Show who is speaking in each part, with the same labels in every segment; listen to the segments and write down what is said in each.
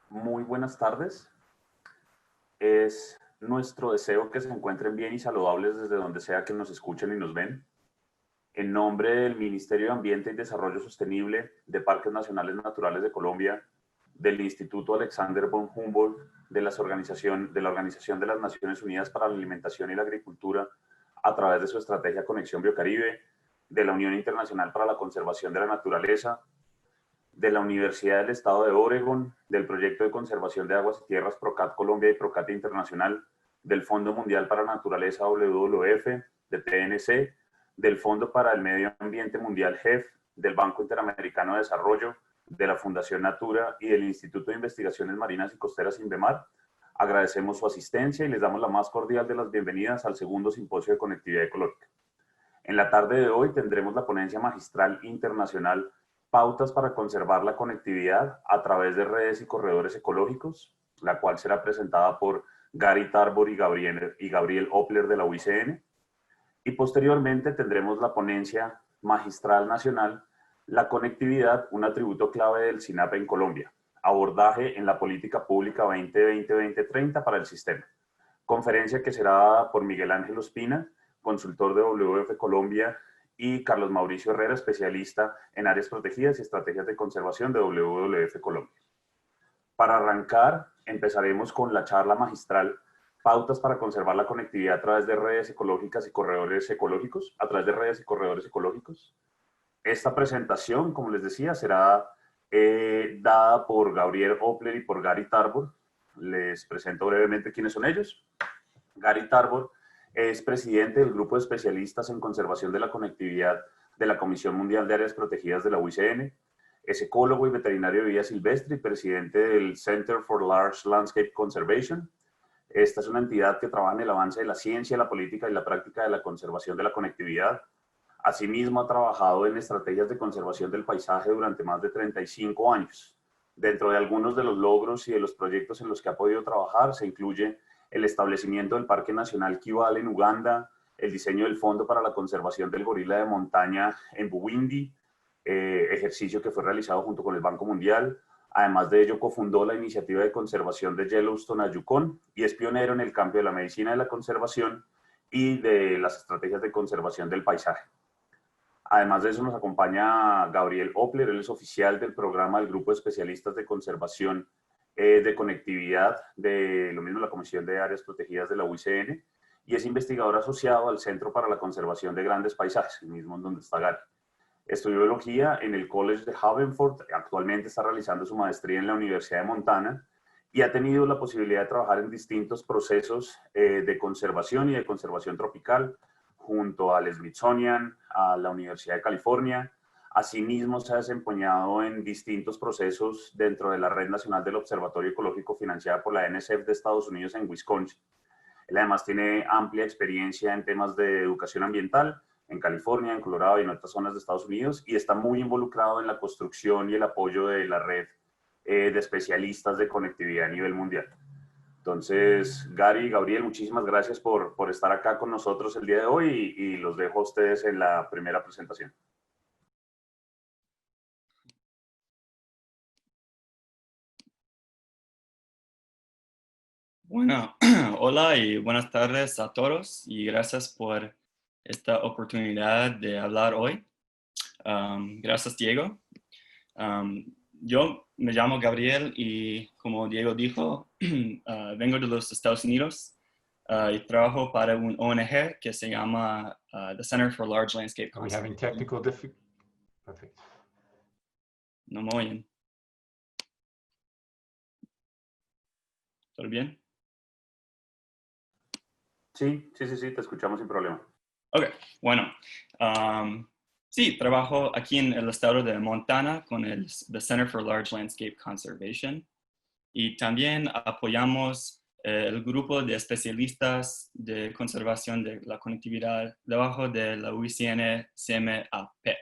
Speaker 1: Muy buenas tardes. Es nuestro deseo que se encuentren bien y saludables desde donde sea que nos escuchen y nos ven. En nombre del Ministerio de Ambiente y Desarrollo Sostenible, de Parques Nacionales Naturales de Colombia, del Instituto Alexander von Humboldt, de la Organización de las Naciones Unidas para la Alimentación y la Agricultura, a través de su estrategia Conexión Biocaribe, de la Unión Internacional para la Conservación de la Naturaleza, de la Universidad del Estado de Oregon, del Proyecto de Conservación de Aguas y Tierras PROCAT Colombia y PROCAT Internacional, del Fondo Mundial para la Naturaleza WWF, de TNC, del Fondo para el Medio Ambiente Mundial GEF, del Banco Interamericano de Desarrollo, de la Fundación Natura y del Instituto de Investigaciones Marinas y Costeras INVEMAR. Agradecemos su asistencia y les damos la más cordial de las bienvenidas al segundo simposio de conectividad ecológica. En la tarde de hoy tendremos la ponencia magistral internacional Pautas para conservar la conectividad a través de redes y corredores ecológicos, la cual será presentada por Gary Tarbor y Gabriel Opler de la UICN. Y posteriormente tendremos la ponencia magistral nacional La conectividad, un atributo clave del SINAP en Colombia, abordaje en la política pública 2020-2030 para el sistema. Conferencia que será dada por Miguel Ángel Ospina, consultor de WWF Colombia, y Carlos Mauricio Herrera, especialista en áreas protegidas y estrategias de conservación de WWF Colombia. Para arrancar, empezaremos con la charla magistral Pautas para conservar la conectividad a través de redes ecológicas y corredores ecológicos, Esta presentación, como les decía, será dada por Gabriel Opler y por Gary Tarbor. Les presento brevemente quiénes son ellos. Gary Tarbor es presidente del Grupo de Especialistas en Conservación de la Conectividad de la Comisión Mundial de Áreas Protegidas de la UICN. Es ecólogo y veterinario de vida silvestre y presidente del Center for Large Landscape Conservation. Esta es una entidad que trabaja en el avance de la ciencia, la política y la práctica de la conservación de la conectividad. Asimismo, ha trabajado en estrategias de conservación del paisaje durante más de 35 años. Dentro de algunos de los logros y de los proyectos en los que ha podido trabajar se incluye el establecimiento del Parque Nacional Kibale en Uganda, el diseño del Fondo para la Conservación del Gorila de Montaña en Buwindi, ejercicio que fue realizado junto con el Banco Mundial. Además de ello, cofundó la iniciativa de conservación de Yellowstone a Yukon y es pionero en el campo de la medicina de la conservación y de las estrategias de conservación del paisaje. Además de eso, nos acompaña Gabriel Opler, él es oficial del programa del Grupo de Especialistas de Conservación de Conectividad de lo mismo la Comisión de Áreas Protegidas de la UICN y es investigador asociado al Centro para la Conservación de Grandes Paisajes, el mismo en donde está Gary. Estudió biología en el College de Havenford, actualmente está realizando su maestría en la Universidad de Montana y ha tenido la posibilidad de trabajar en distintos procesos de conservación y de conservación tropical, junto al Smithsonian, a la Universidad de California. Asimismo, se ha desempeñado en distintos procesos dentro de la Red Nacional del Observatorio Ecológico financiada por la NSF de Estados Unidos en Wisconsin. Él además tiene amplia experiencia en temas de educación ambiental en California, en Colorado y en otras zonas de Estados Unidos y está muy involucrado en la construcción y el apoyo de la red de especialistas de conectividad a nivel mundial. Entonces, Gary y Gabriel, muchísimas gracias por estar acá con nosotros el día de hoy y los dejo a ustedes en la primera presentación.
Speaker 2: Bueno, hola y buenas tardes a todos y gracias por esta oportunidad de hablar hoy. Gracias, Diego. Yo me llamo Gabriel y como Diego dijo, vengo de los Estados Unidos y trabajo para un ONG que se llama the Center for Large Landscape Conservation.
Speaker 3: Are we having technical difficulties? Perfect.
Speaker 2: ¿No me oyen? ¿Todo bien?
Speaker 1: Sí, te escuchamos sin problema.
Speaker 2: Ok, bueno. Sí, trabajo aquí en el estado de Montana con el the Center for Large Landscape Conservation y también apoyamos el grupo de especialistas de conservación de la conectividad debajo de la UICN CMAP.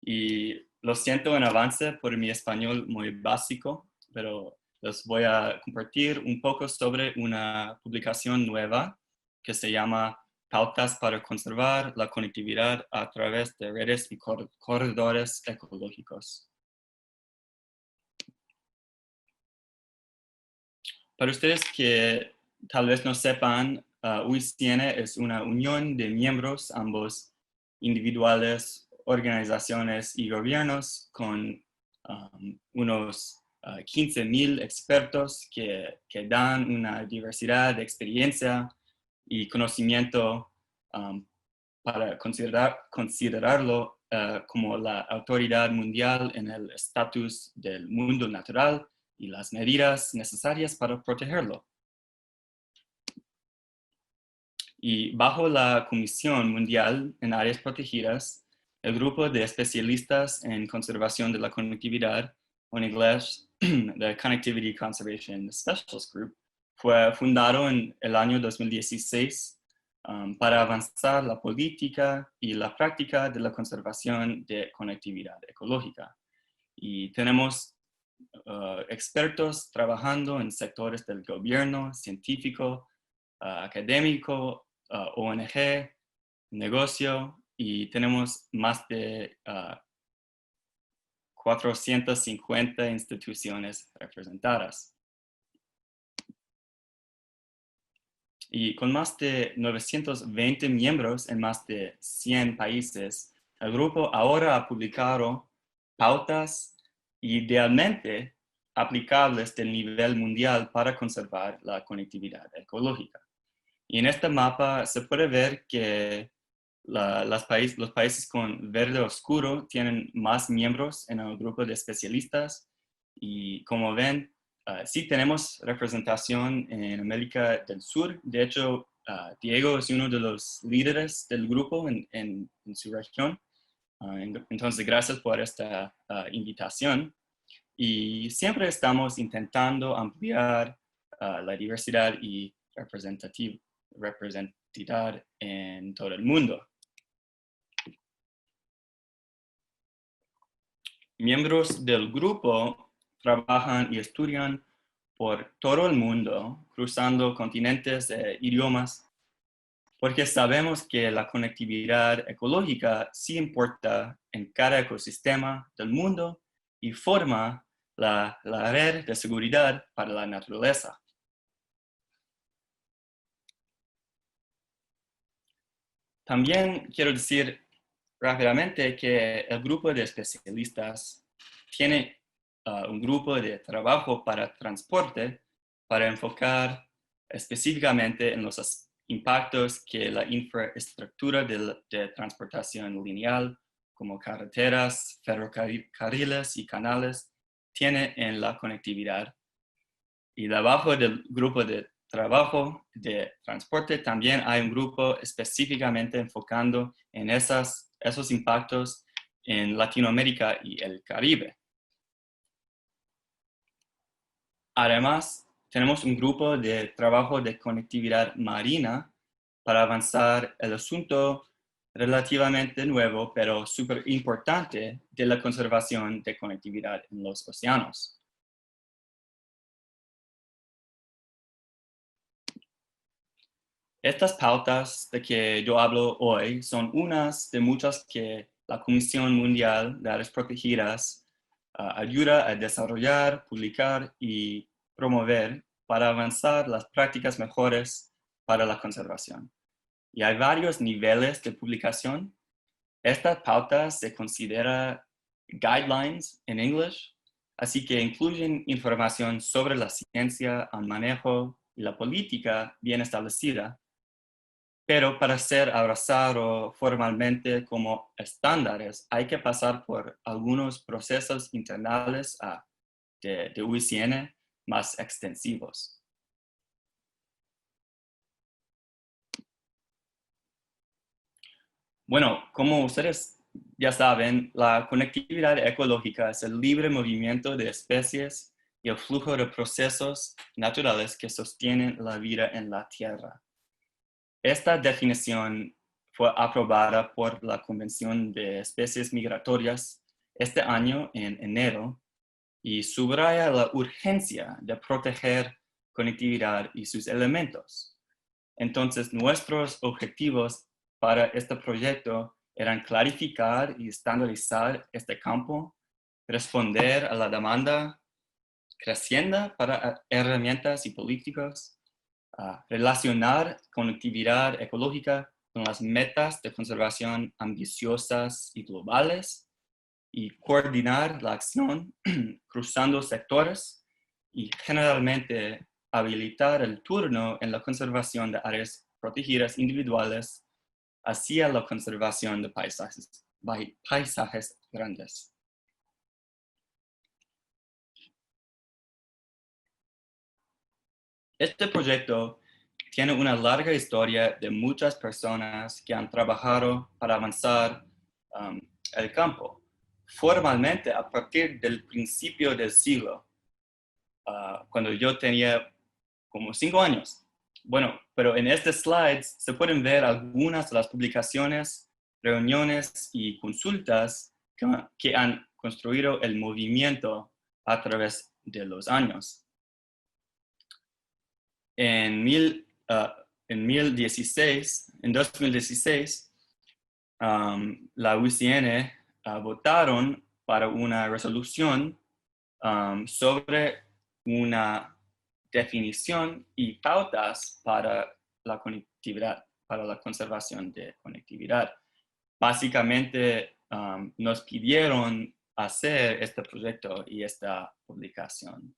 Speaker 2: Y lo siento en avance por mi español muy básico, pero les voy a compartir un poco sobre una publicación nueva que se llama Pautas para conservar la conectividad a través de redes y corredores ecológicos. Para ustedes que tal vez no sepan, UICN es una unión de miembros, ambos individuales, organizaciones y gobiernos, con unos 15,000 expertos que dan una diversidad de experiencia y conocimiento para considerarlo como la autoridad mundial en el estatus del mundo natural y las medidas necesarias para protegerlo. Y bajo la Comisión Mundial en Áreas Protegidas, el grupo de especialistas en conservación de la conectividad, o en inglés, the Connectivity Conservation Specialist Group, fue fundado en el año 2016 para avanzar la política y la práctica de la conservación de conectividad ecológica. Y tenemos expertos trabajando en sectores del gobierno, científico, académico, ONG, negocio, y tenemos más de 450 instituciones representadas. Y con más de 920 miembros en más de 100 países, el grupo ahora ha publicado pautas idealmente aplicables del nivel mundial para conservar la conectividad ecológica. Y en este mapa se puede ver que los países con verde oscuro tienen más miembros en el grupo de especialistas, y como ven, sí tenemos representación en América del Sur. De hecho, Diego es uno de los líderes del grupo en su región. Entonces, gracias por esta invitación. Y siempre estamos intentando ampliar la diversidad y representatividad en todo el mundo. Miembros del grupo trabajan y estudian por todo el mundo, cruzando continentes e idiomas, porque sabemos que la conectividad ecológica sí importa en cada ecosistema del mundo y forma la red de seguridad para la naturaleza. También quiero decir rápidamente que el grupo de especialistas tiene un grupo de trabajo para transporte para enfocar específicamente en los impactos que la infraestructura de transportación lineal, como carreteras, ferrocarriles y canales, tiene en la conectividad. Y debajo del grupo de trabajo de transporte también hay un grupo específicamente enfocando en esos impactos en Latinoamérica y el Caribe. Además, tenemos un grupo de trabajo de conectividad marina para avanzar el asunto relativamente nuevo, pero súper importante, de la conservación de conectividad en los océanos. Estas pautas de que yo hablo hoy son unas de muchas que la Comisión Mundial de Áreas Protegidas ayuda a desarrollar, publicar y promover para avanzar las prácticas mejores para la conservación. Y hay varios niveles de publicación. Estas pautas se consideran guidelines en inglés, así que incluyen información sobre la ciencia, el manejo y la política bien establecida. Pero para ser abrazado formalmente como estándares, hay que pasar por algunos procesos internales de UICN más extensivos. Bueno, como ustedes ya saben, la conectividad ecológica es el libre movimiento de especies y el flujo de procesos naturales que sostienen la vida en la Tierra. Esta definición fue aprobada por la Convención de Especies Migratorias este año en enero y subraya la urgencia de proteger conectividad y sus elementos. Entonces, nuestros objetivos para este proyecto eran clarificar y estandarizar este campo, responder a la demanda creciendo para herramientas y políticos, relacionar conectividad ecológica con las metas de conservación ambiciosas y globales, y coordinar la acción cruzando sectores y generalmente habilitar el turno en la conservación de áreas protegidas individuales hacia la conservación de paisajes grandes. Este proyecto tiene una larga historia de muchas personas que han trabajado para avanzar el campo, formalmente a partir del principio del siglo, cuando yo tenía como 5 años. Bueno, pero en estos slides se pueden ver algunas de las publicaciones, reuniones y consultas que han construido el movimiento a través de los años. En 2016, la UCN votaron para una resolución sobre una definición y pautas para la conectividad, para la conservación de conectividad. Básicamente nos pidieron hacer este proyecto y esta publicación.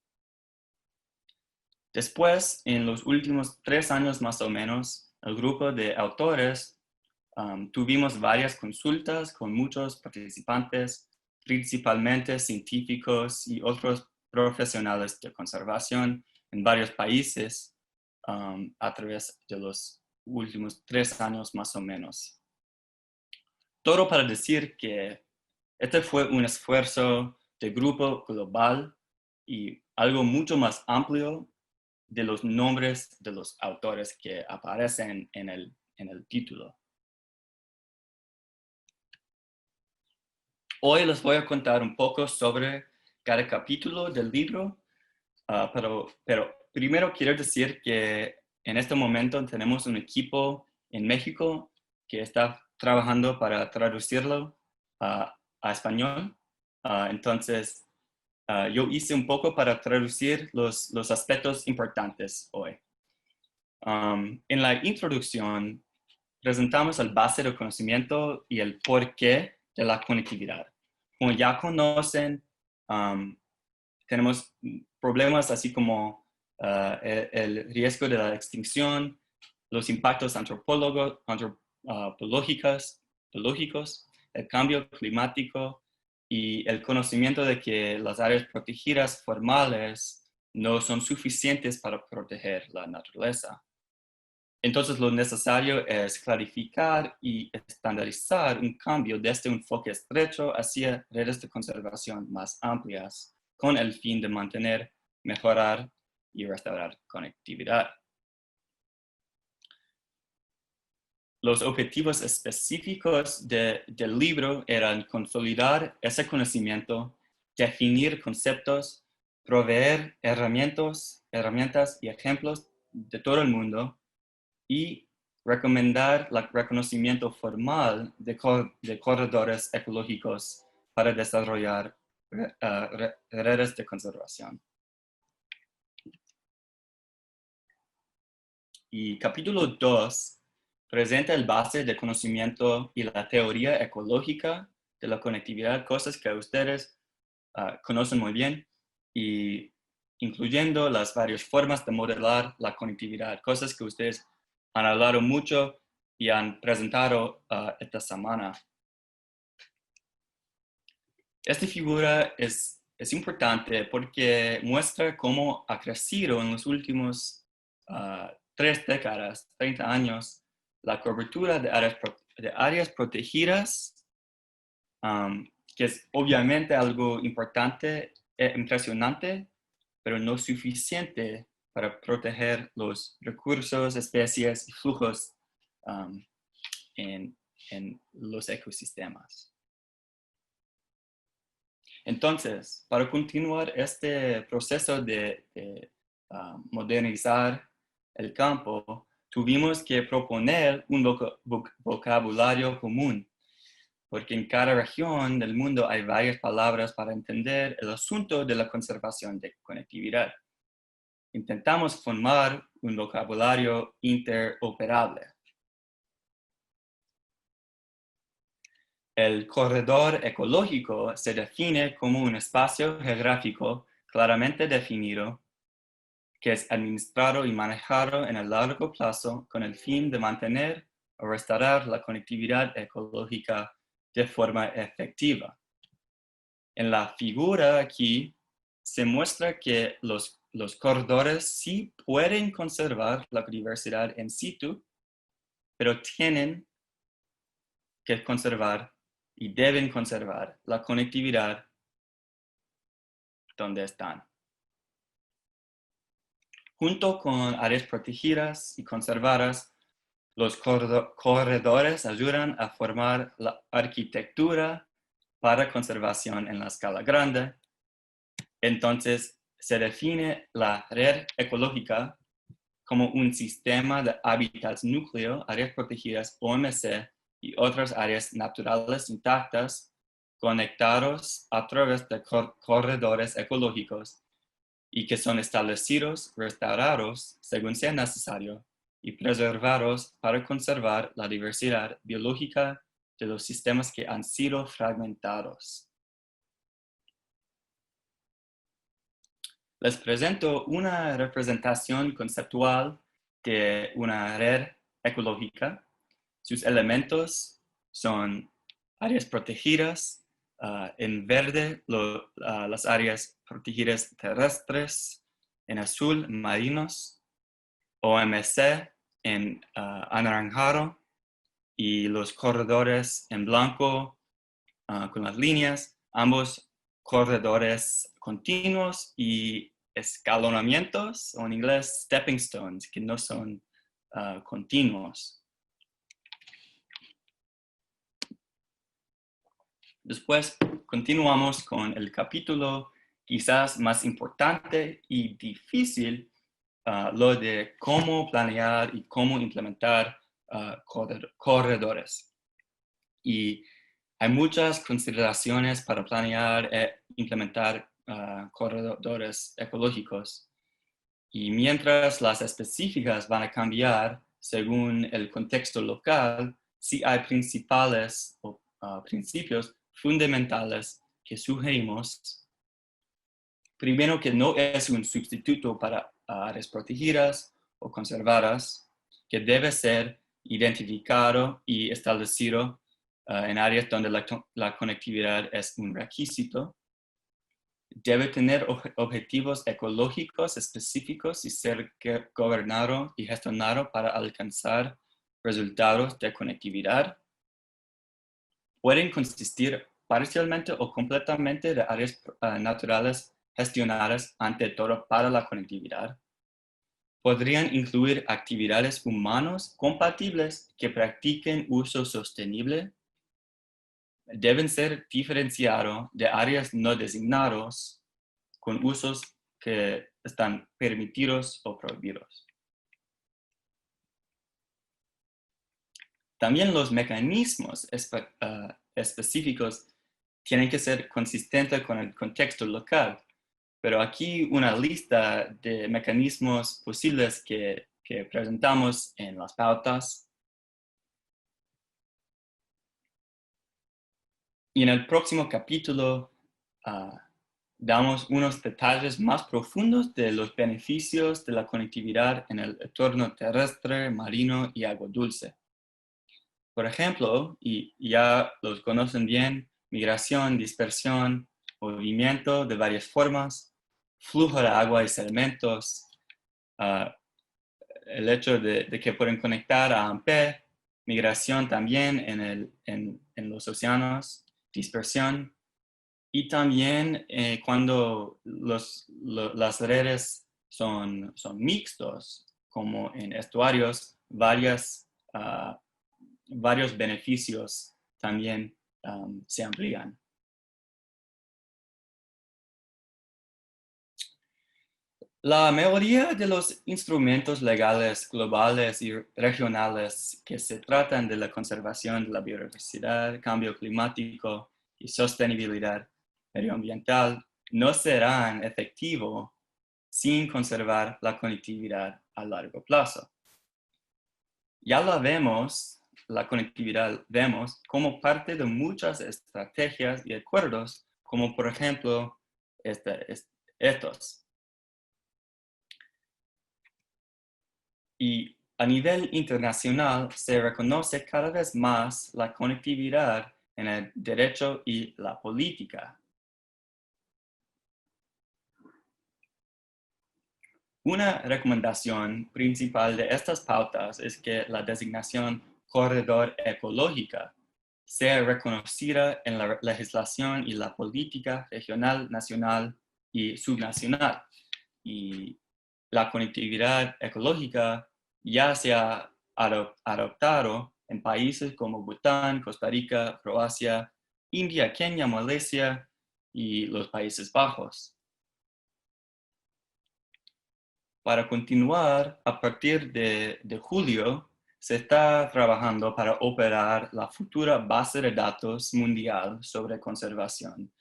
Speaker 2: Después, en los últimos 3 años más o menos, el grupo de autores tuvimos varias consultas con muchos participantes, principalmente científicos y otros profesionales de conservación en varios países a través de los últimos 3 años más o menos. Todo para decir que este fue un esfuerzo de grupo global y algo mucho más amplio de los nombres de los autores que aparecen en el título. Hoy les voy a contar un poco sobre cada capítulo del libro, pero primero quiero decir que en este momento tenemos un equipo en México que está trabajando para traducirlo a español. Entonces, yo hice un poco para traducir los aspectos importantes hoy. En la introducción, presentamos el base de conocimiento y el porqué de la conectividad. Como ya conocen, tenemos problemas así como el riesgo de la extinción, los impactos antropológicos, el cambio climático y el conocimiento de que las áreas protegidas formales no son suficientes para proteger la naturaleza. Entonces, lo necesario es clarificar y estandarizar un cambio desde un enfoque estrecho hacia redes de conservación más amplias, con el fin de mantener, mejorar y restaurar conectividad. Los objetivos específicos del libro eran consolidar ese conocimiento, definir conceptos, proveer herramientas y ejemplos de todo el mundo, y recomendar el reconocimiento formal de corredores ecológicos para desarrollar redes de conservación. Y capítulo 2 presenta el base de conocimiento y la teoría ecológica de la conectividad, cosas que ustedes conocen muy bien, y incluyendo las varias formas de modelar la conectividad, cosas que ustedes han hablado mucho y han presentado esta semana. Esta figura es importante porque muestra cómo ha crecido en los últimos 3 décadas, 30 años, la cobertura de áreas protegidas, que es obviamente algo importante e impresionante, pero no suficiente para proteger los recursos, especies y flujos en los ecosistemas. Entonces, para continuar este proceso de modernizar el campo, tuvimos que proponer un vocabulario común. porque en cada región del mundo hay varias palabras para entender el asunto de la conservación de conectividad. Intentamos formar un vocabulario interoperable. El corredor ecológico se define como un espacio geográfico claramente definido que es administrado y manejado en el largo plazo con el fin de mantener o restaurar la conectividad ecológica de forma efectiva. En la figura aquí se muestra que los corredores sí pueden conservar la diversidad in situ, pero tienen que conservar y deben conservar la conectividad donde están. Junto con áreas protegidas y conservadas, los corredores ayudan a formar la arquitectura para conservación en la escala grande. Entonces, se define la red ecológica como un sistema de hábitats núcleo, áreas protegidas, OMC y otras áreas naturales intactas conectados a través de corredores ecológicos y que son establecidos, restaurados según sea necesario y preservados para conservar la diversidad biológica de los sistemas que han sido fragmentados. Les presento una representación conceptual de una red ecológica. Sus elementos son áreas protegidas, en verde las áreas protegidas terrestres, en azul marinos, OMC en anaranjado y los corredores en blanco con las líneas, ambos corredores continuos y escalonamientos, o en inglés stepping stones, que no son continuos. Después continuamos con el capítulo quizás más importante y difícil, lo de cómo planear y cómo implementar corredores. Y hay muchas consideraciones para planear e implementar corredores ecológicos. Y mientras las específicas van a cambiar según el contexto local, sí hay principales principios fundamentales que sugerimos. Primero, que no es un sustituto para áreas protegidas o conservadas, que debe ser identificado y establecido en áreas donde la conectividad es un requisito. Debe tener objetivos ecológicos específicos y ser gobernado y gestionado para alcanzar resultados de conectividad. Pueden consistir parcialmente o completamente de áreas naturales gestionadas ante todo para la conectividad. Podrían incluir actividades humanos compatibles que practiquen uso sostenible. Deben ser diferenciados de áreas no designados con usos que están permitidos o prohibidos. También los mecanismos específicos tienen que ser consistentes con el contexto local, pero aquí una lista de mecanismos posibles que presentamos en las pautas. Y en el próximo capítulo damos unos detalles más profundos de los beneficios de la conectividad en el entorno terrestre, marino y agua dulce. Por ejemplo, y ya los conocen bien, migración, dispersión, movimiento de varias formas, flujo de agua y sedimentos, el hecho de que pueden conectar a AMPE, migración también en los océanos, dispersión, y también cuando las redes son mixtos, como en estuarios, varios beneficios también se amplían. La mayoría de los instrumentos legales globales y regionales que se tratan de la conservación de la biodiversidad, cambio climático y sostenibilidad medioambiental no serán efectivos sin conservar la conectividad a largo plazo. Ya la conectividad vemos como parte de muchas estrategias y acuerdos, como por ejemplo estos. Y a nivel internacional se reconoce cada vez más la conectividad en el derecho y la política. Una recomendación principal de estas pautas es que la designación corredor ecológica sea reconocida en la legislación y la política regional, nacional y subnacional. Y la conectividad ecológica ya se ha adoptado en países como Bután, Costa Rica, Croacia, India, Kenia, Malasia y los Países Bajos. Para continuar, a partir de julio, se está trabajando para operar la futura base de datos mundial sobre conservación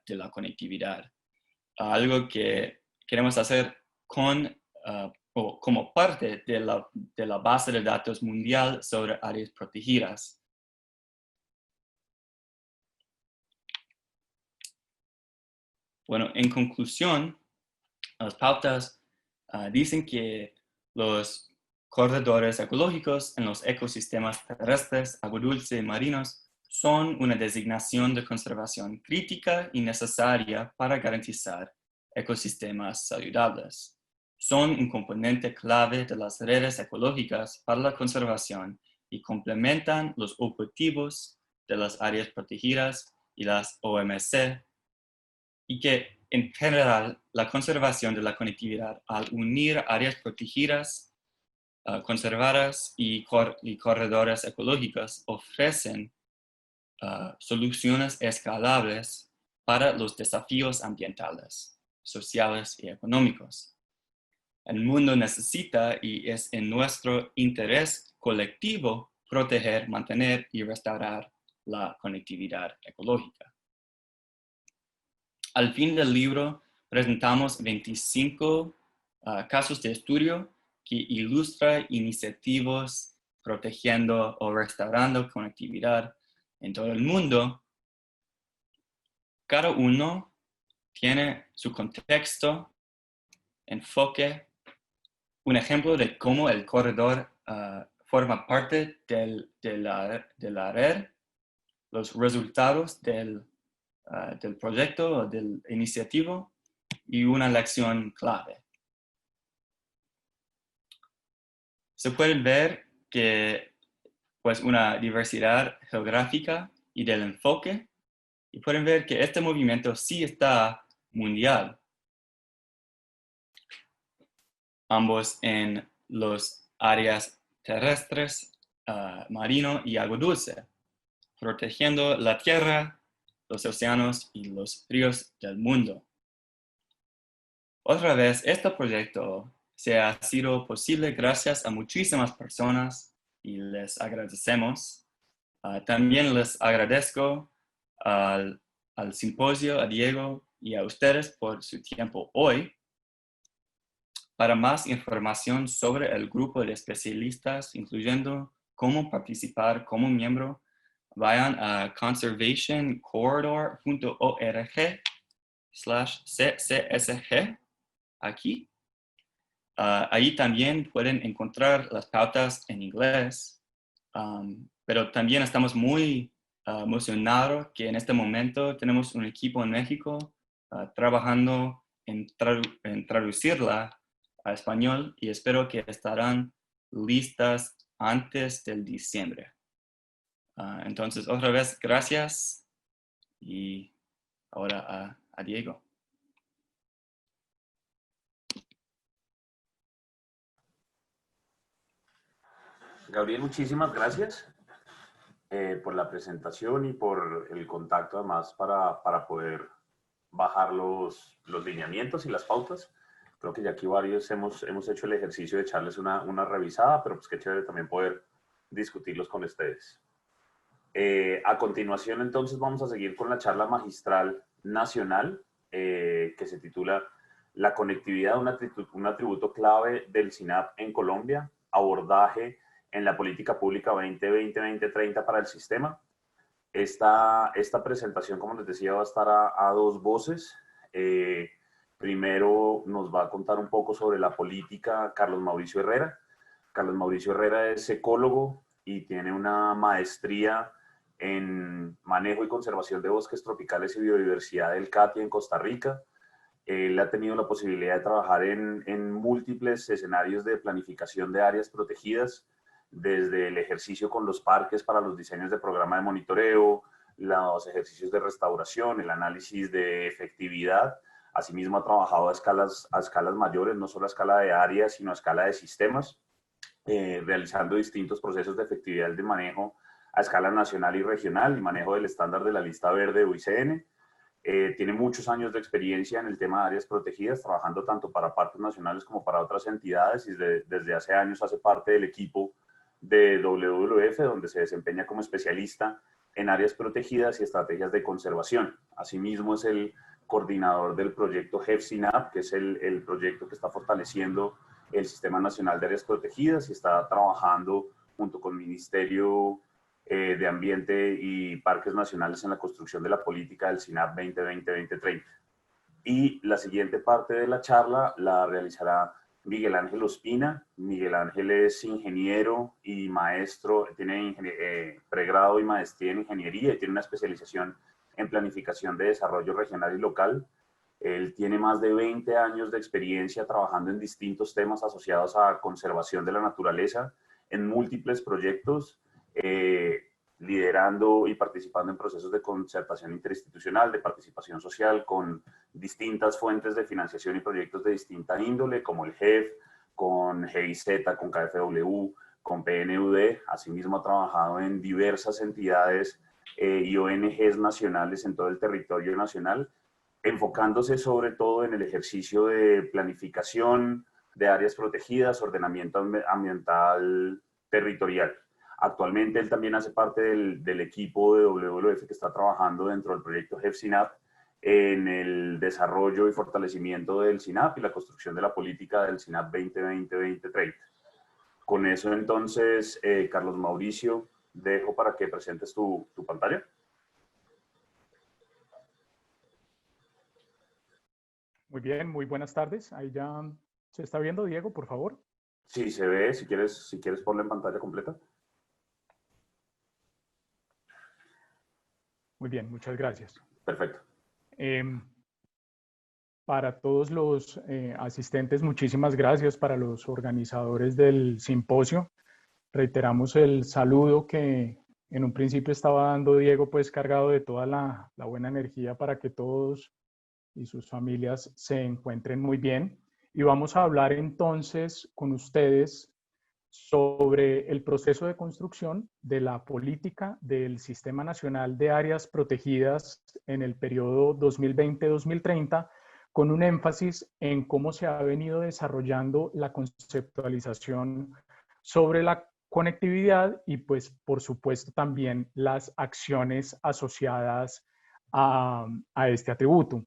Speaker 2: de la conectividad. Algo que queremos hacer como parte de la base de datos mundial sobre áreas protegidas. Bueno, en conclusión, las pautas dicen que los corredores ecológicos en los ecosistemas terrestres, agrodulce y marinos son una designación de conservación crítica y necesaria para garantizar ecosistemas saludables. Son un componente clave de las redes ecológicas para la conservación y complementan los objetivos de las áreas protegidas y las OMC, y que en general la conservación de la conectividad al unir áreas protegidas, conservadas y corredores ecológicos ofrecen soluciones escalables para los desafíos ambientales, sociales y económicos. El mundo necesita y es en nuestro interés colectivo proteger, mantener y restaurar la conectividad ecológica. Al fin del libro presentamos 25 casos de estudio que ilustran iniciativas protegiendo o restaurando conectividad en todo el mundo. Cada uno tiene su contexto, enfoque, un ejemplo de cómo el corredor forma parte de la red, los resultados del proyecto o del iniciativo y una lección clave. Se puede ver que pues una diversidad geográfica y del enfoque, y pueden ver que este movimiento sí está mundial, ambos en las áreas terrestres, marino y agua dulce, protegiendo la tierra, los océanos y los ríos del mundo. Otra vez, este proyecto se ha sido posible gracias a muchísimas personas y les agradecemos. También les agradezco al simposio, a Diego y a ustedes por su tiempo hoy. Para más información sobre el grupo de especialistas, incluyendo cómo participar como miembro, vayan a conservationcorridor.org/ccsg aquí. Ahí también pueden encontrar las pautas en inglés, pero también estamos muy emocionados que en este momento tenemos un equipo en México trabajando en traducirla a español y espero que estarán listas antes del diciembre. Entonces, otra vez, gracias y ahora a Diego.
Speaker 1: Gabriel, muchísimas gracias por la presentación y por el contacto además para poder bajar los lineamientos y las pautas. Creo que ya aquí varios hemos hecho el ejercicio de echarles una revisada, pero pues qué chévere también poder discutirlos con ustedes. A continuación, entonces, vamos a seguir con la charla magistral nacional que se titula La conectividad, un atributo clave del SINAP en Colombia, abordaje en la política pública 2020-2030 para el sistema. Esta presentación, como les decía, va a estar a dos voces. Primero nos va a contar un poco sobre la política Carlos Mauricio Herrera. Carlos Mauricio Herrera es ecólogo y tiene una maestría en manejo y conservación de bosques tropicales y biodiversidad del CATI en Costa Rica. Él ha tenido la posibilidad de trabajar en múltiples escenarios de planificación de áreas protegidas, desde el ejercicio con los parques para los diseños de programa de monitoreo, los ejercicios de restauración, el análisis de efectividad. Asimismo, ha trabajado a escalas mayores, no solo a escala de áreas, sino a escala de sistemas, realizando distintos procesos de efectividad de manejo a escala nacional y regional y manejo del estándar de la lista verde o ICN. Tiene muchos años de experiencia en el tema de áreas protegidas, trabajando tanto para parques nacionales como para otras entidades, y desde hace años hace parte del equipo de WWF, donde se desempeña como especialista en áreas protegidas y estrategias de conservación. Asimismo, es el coordinador del proyecto HEF-SINAP, que es el proyecto que está fortaleciendo el Sistema Nacional de Áreas Protegidas, y está trabajando junto con el Ministerio de Ambiente y Parques Nacionales en la construcción de la política del SINAP 2020-2030. Y la siguiente parte de la charla la realizará Miguel Ángel Ospina. Miguel Ángel es ingeniero y maestro, tiene pregrado y maestría en ingeniería y tiene una especialización en planificación de desarrollo regional y local. Él tiene más de 20 años de experiencia trabajando en distintos temas asociados a conservación de la naturaleza en múltiples proyectos, liderando y participando en procesos de concertación interinstitucional, de participación social con distintas fuentes de financiación y proyectos de distinta índole, como el GEF, con GIZ, con KfW, con PNUD. Asimismo, ha trabajado en diversas entidades y ONGs nacionales en todo el territorio nacional, enfocándose sobre todo en el ejercicio de planificación de áreas protegidas, ordenamiento ambiental territorial. Actualmente él también hace parte del equipo de WWF que está trabajando dentro del proyecto HEF-SINAP en el desarrollo y fortalecimiento del SINAP y la construcción de la política del SINAP 2020-2030. Con eso entonces, Carlos Mauricio, dejo para que presentes tu pantalla.
Speaker 4: Muy bien, muy buenas tardes. Ahí ya se está viendo, Diego, por favor.
Speaker 1: Sí, se ve. Si quieres ponla en pantalla completa.
Speaker 4: Muy bien, muchas gracias.
Speaker 1: Perfecto.
Speaker 4: Para todos los asistentes, muchísimas gracias. Para los organizadores del simposio, reiteramos el saludo que en un principio estaba dando Diego, pues cargado de toda la buena energía para que todos y sus familias se encuentren muy bien. Y vamos a hablar entonces con ustedes sobre el proceso de construcción de la política del Sistema Nacional de Áreas Protegidas en el periodo 2020-2030, con un énfasis en cómo se ha venido desarrollando la conceptualización sobre la conectividad y pues por supuesto también las acciones asociadas a este atributo.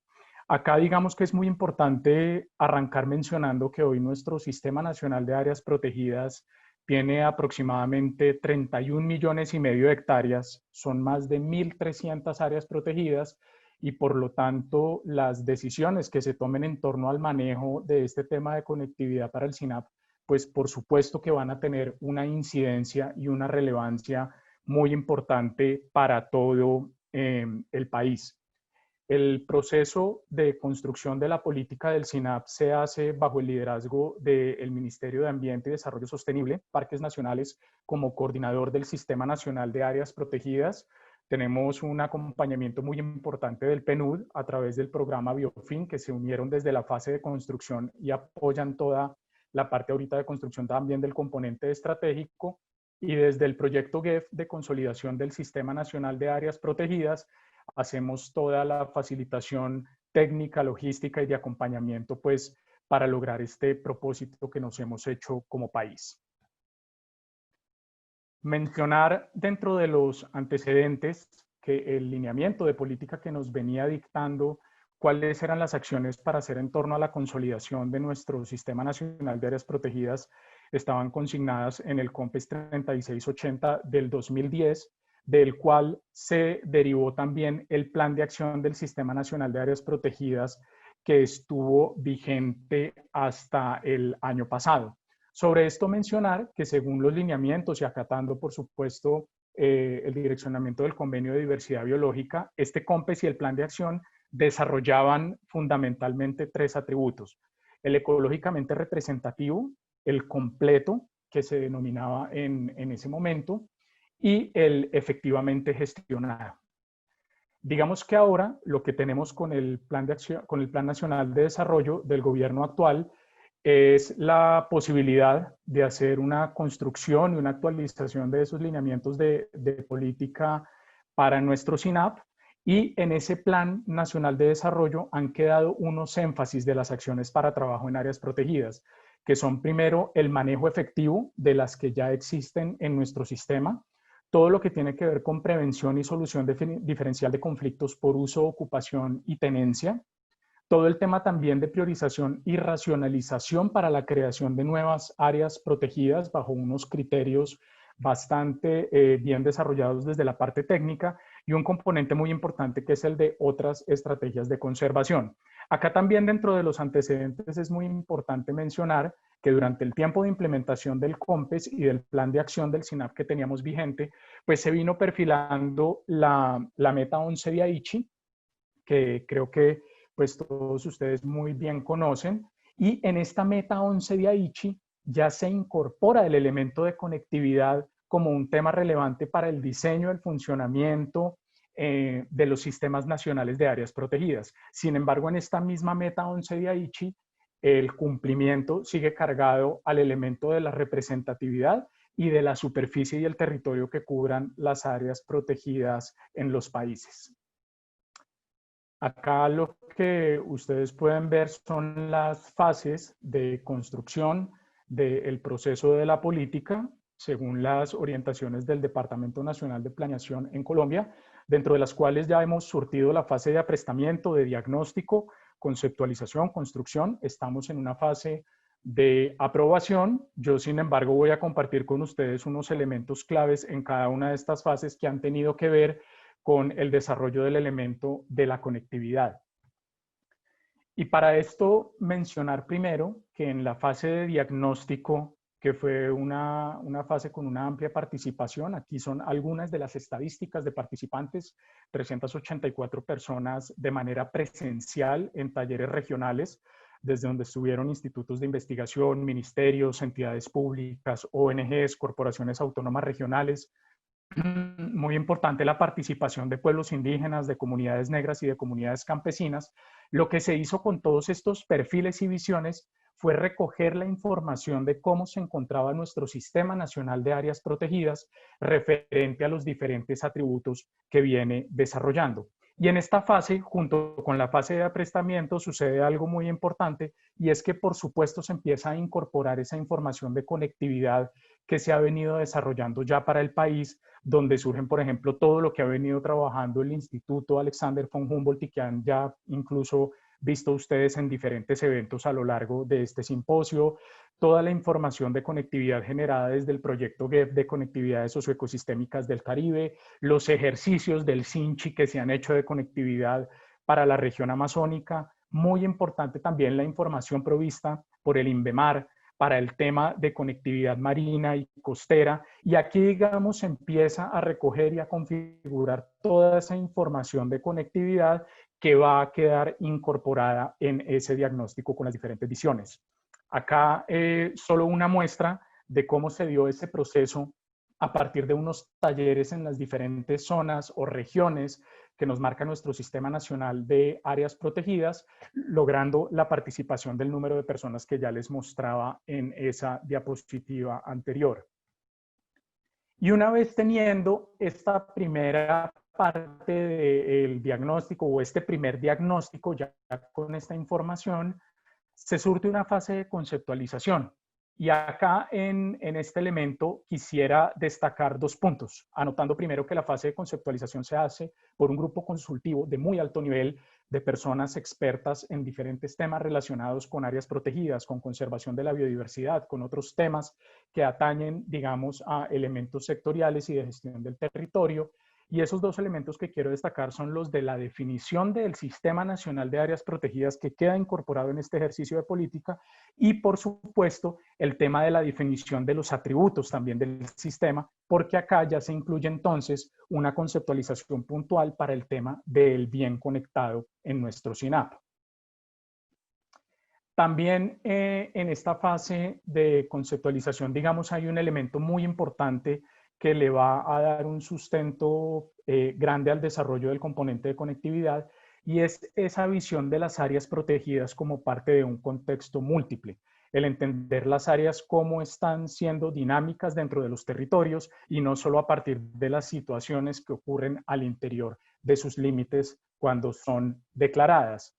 Speaker 4: Acá digamos que es muy importante arrancar mencionando que hoy nuestro Sistema Nacional de Áreas Protegidas tiene aproximadamente 31,5 millones de hectáreas, son más de 1.300 áreas protegidas y por lo tanto las decisiones que se tomen en torno al manejo de este tema de conectividad para el SINAP, pues por supuesto que van a tener una incidencia y una relevancia muy importante para todo el país. El proceso de construcción de la política del SINAP se hace bajo el liderazgo del Ministerio de Ambiente y Desarrollo Sostenible, Parques Nacionales, como coordinador del Sistema Nacional de Áreas Protegidas. Tenemos un acompañamiento muy importante del PNUD a través del programa Biofin, que se unieron desde la fase de construcción y apoyan toda la parte ahorita de construcción también del componente estratégico. Y desde el proyecto GEF de consolidación del Sistema Nacional de Áreas Protegidas, hacemos toda la facilitación técnica, logística y de acompañamiento pues para lograr este propósito que nos hemos hecho como país. Mencionar dentro de los antecedentes que el lineamiento de política que nos venía dictando cuáles eran las acciones para hacer en torno a la consolidación de nuestro Sistema Nacional de Áreas Protegidas estaban consignadas en el COMPES 3680 del 2010, del cual se derivó también el Plan de Acción del Sistema Nacional de Áreas Protegidas que estuvo vigente hasta el año pasado. Sobre esto mencionar que según los lineamientos y acatando, por supuesto, el direccionamiento del Convenio de Diversidad Biológica, este COMPES y el Plan de Acción desarrollaban fundamentalmente tres atributos: el ecológicamente representativo, el completo, que se denominaba en ese momento, y el efectivamente gestionado. Digamos que ahora lo que tenemos con el Plan de Acción, con el Plan Nacional de Desarrollo del gobierno actual, es la posibilidad de hacer una construcción y una actualización de esos lineamientos de política para nuestro SINAP, y en ese Plan Nacional de Desarrollo han quedado unos énfasis de las acciones para trabajo en áreas protegidas, que son primero el manejo efectivo de las que ya existen en nuestro sistema, todo lo que tiene que ver con prevención y solución diferencial de conflictos por uso, ocupación y tenencia, todo el tema también de priorización y racionalización para la creación de nuevas áreas protegidas bajo unos criterios bastante bien desarrollados desde la parte técnica, y un componente muy importante que es el de otras estrategias de conservación. Acá también dentro de los antecedentes es muy importante mencionar que durante el tiempo de implementación del COMPES y del plan de acción del SINAP que teníamos vigente, pues se vino perfilando la meta 11 de Aichi, que creo que pues todos ustedes muy bien conocen, y en esta meta 11 de Aichi ya se incorpora el elemento de conectividad como un tema relevante para el diseño, el funcionamiento de los sistemas nacionales de áreas protegidas. Sin embargo, en esta misma meta 11 de Aichi, el cumplimiento sigue cargado al elemento de la representatividad y de la superficie y el territorio que cubran las áreas protegidas en los países. Acá lo que ustedes pueden ver son las fases de construcción del proceso de la política según las orientaciones del Departamento Nacional de Planeación en Colombia, dentro de las cuales ya hemos surtido la fase de aprestamiento, de diagnóstico, conceptualización, construcción. Estamos en una fase de aprobación. Yo, sin embargo, voy a compartir con ustedes unos elementos claves en cada una de estas fases que han tenido que ver con el desarrollo del elemento de la conectividad. Y para esto mencionar primero que en la fase de diagnóstico, que fue una fase con una amplia participación, aquí son algunas de las estadísticas de participantes: 384 personas de manera presencial en talleres regionales, desde donde estuvieron institutos de investigación, ministerios, entidades públicas, ONGs, corporaciones autónomas regionales. Muy importante la participación de pueblos indígenas, de comunidades negras y de comunidades campesinas. Lo que se hizo con todos estos perfiles y visiones fue recoger la información de cómo se encontraba nuestro Sistema Nacional de Áreas Protegidas referente a los diferentes atributos que viene desarrollando. Y en esta fase, junto con la fase de aprestamiento, sucede algo muy importante, y es que por supuesto se empieza a incorporar esa información de conectividad que se ha venido desarrollando ya para el país, donde surgen, por ejemplo, todo lo que ha venido trabajando el Instituto Alexander von Humboldt y que han ya incluso visto ustedes en diferentes eventos a lo largo de este simposio, toda la información de conectividad generada desde el proyecto GEP de conectividades socioecosistémicas del Caribe, los ejercicios del SINCHI que se han hecho de conectividad para la región amazónica. Muy importante también la información provista por el INVEMAR para el tema de conectividad marina y costera, y aquí, digamos, empieza a recoger y a configurar toda esa información de conectividad que va a quedar incorporada en ese diagnóstico con las diferentes visiones. Acá solo una muestra de cómo se dio ese proceso a partir de unos talleres en las diferentes zonas o regiones que nos marca nuestro Sistema Nacional de Áreas Protegidas, logrando la participación del número de personas que ya les mostraba en esa diapositiva anterior. Y una vez teniendo esta primera parte del diagnóstico o este primer diagnóstico ya con esta información, se surte una fase de conceptualización. Y acá en este elemento quisiera destacar 2 puntos, anotando primero que la fase de conceptualización se hace por un grupo consultivo de muy alto nivel de personas expertas en diferentes temas relacionados con áreas protegidas, con conservación de la biodiversidad, con otros temas que atañen, digamos, a elementos sectoriales y de gestión del territorio. Y esos 2 elementos que quiero destacar son los de la definición del Sistema Nacional de Áreas Protegidas que queda incorporado en este ejercicio de política y, por supuesto, el tema de la definición de los atributos también del sistema, porque acá ya se incluye entonces una conceptualización puntual para el tema del bien conectado en nuestro SINAP. También en esta fase de conceptualización, digamos, hay un elemento muy importante que le va a dar un sustento grande al desarrollo del componente de conectividad, y es esa visión de las áreas protegidas como parte de un contexto múltiple. El entender las áreas como están siendo dinámicas dentro de los territorios y no solo a partir de las situaciones que ocurren al interior de sus límites cuando son declaradas.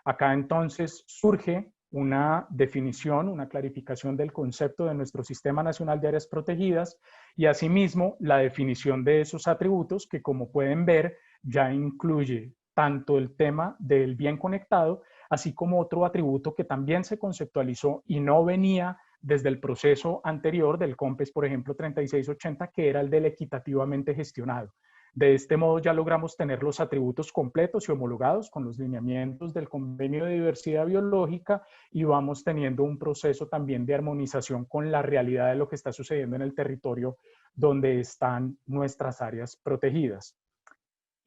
Speaker 4: Acá entonces surge una definición, una clarificación del concepto de nuestro Sistema Nacional de Áreas Protegidas y asimismo la definición de esos atributos que, como pueden ver, ya incluye tanto el tema del bien conectado, así como otro atributo que también se conceptualizó y no venía desde el proceso anterior del COMPES, por ejemplo, 3680, que era el del equitativamente gestionado. De este modo ya logramos tener los atributos completos y homologados con los lineamientos del Convenio de Diversidad Biológica y vamos teniendo un proceso también de armonización con la realidad de lo que está sucediendo en el territorio donde están nuestras áreas protegidas.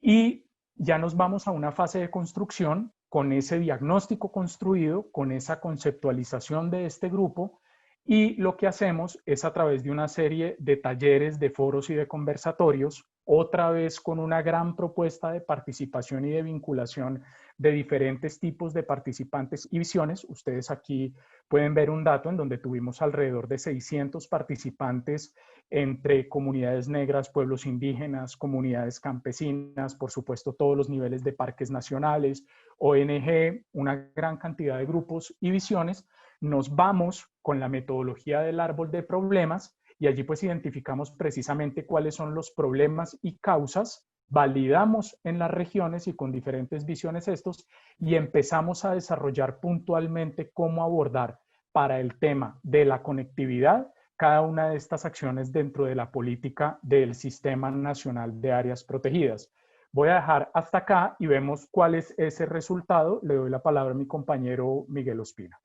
Speaker 4: Y ya nos vamos a una fase de construcción con ese diagnóstico construido, con esa conceptualización de este grupo, y lo que hacemos es a través de una serie de talleres, de foros y de conversatorios, otra vez con una gran propuesta de participación y de vinculación de diferentes tipos de participantes y visiones. Ustedes aquí pueden ver un dato en donde tuvimos alrededor de 600 participantes entre comunidades negras, pueblos indígenas, comunidades campesinas, por supuesto todos los niveles de parques nacionales, ONG, una gran cantidad de grupos y visiones. Nos vamos con la metodología del árbol de problemas y allí pues identificamos precisamente cuáles son los problemas y causas, validamos en las regiones y con diferentes visiones estos y empezamos a desarrollar puntualmente cómo abordar para el tema de la conectividad cada una de estas acciones dentro de la política del Sistema Nacional de Áreas Protegidas. Voy a dejar hasta acá y vemos cuál es ese resultado. Le doy la palabra a mi compañero Miguel Ospina.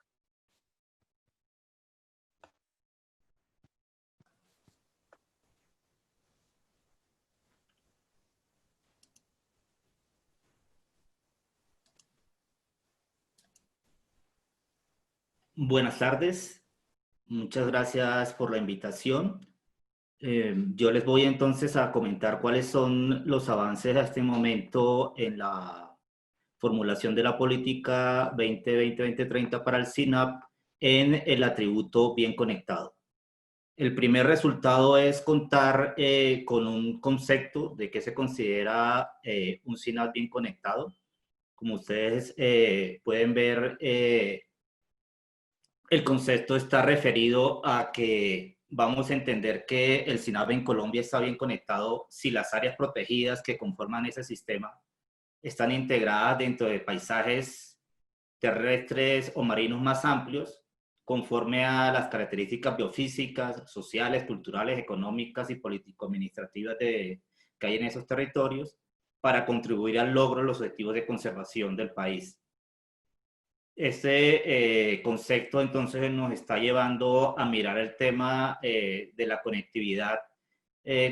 Speaker 5: Buenas tardes, muchas gracias por la invitación. Yo les voy entonces a comentar cuáles son los avances a este momento en la formulación de la política 2020-2030 para el SINAP en el atributo bien conectado. El primer resultado es contar con un concepto de qué se considera un SINAP bien conectado. Como ustedes pueden ver, el concepto está referido a que vamos a entender que el SINAP en Colombia está bien conectado si las áreas protegidas que conforman ese sistema están integradas dentro de paisajes terrestres o marinos más amplios, conforme a las características biofísicas, sociales, culturales, económicas y político-administrativas que hay en esos territorios, para contribuir al logro de los objetivos de conservación del país. Este concepto entonces nos está llevando a mirar el tema de la conectividad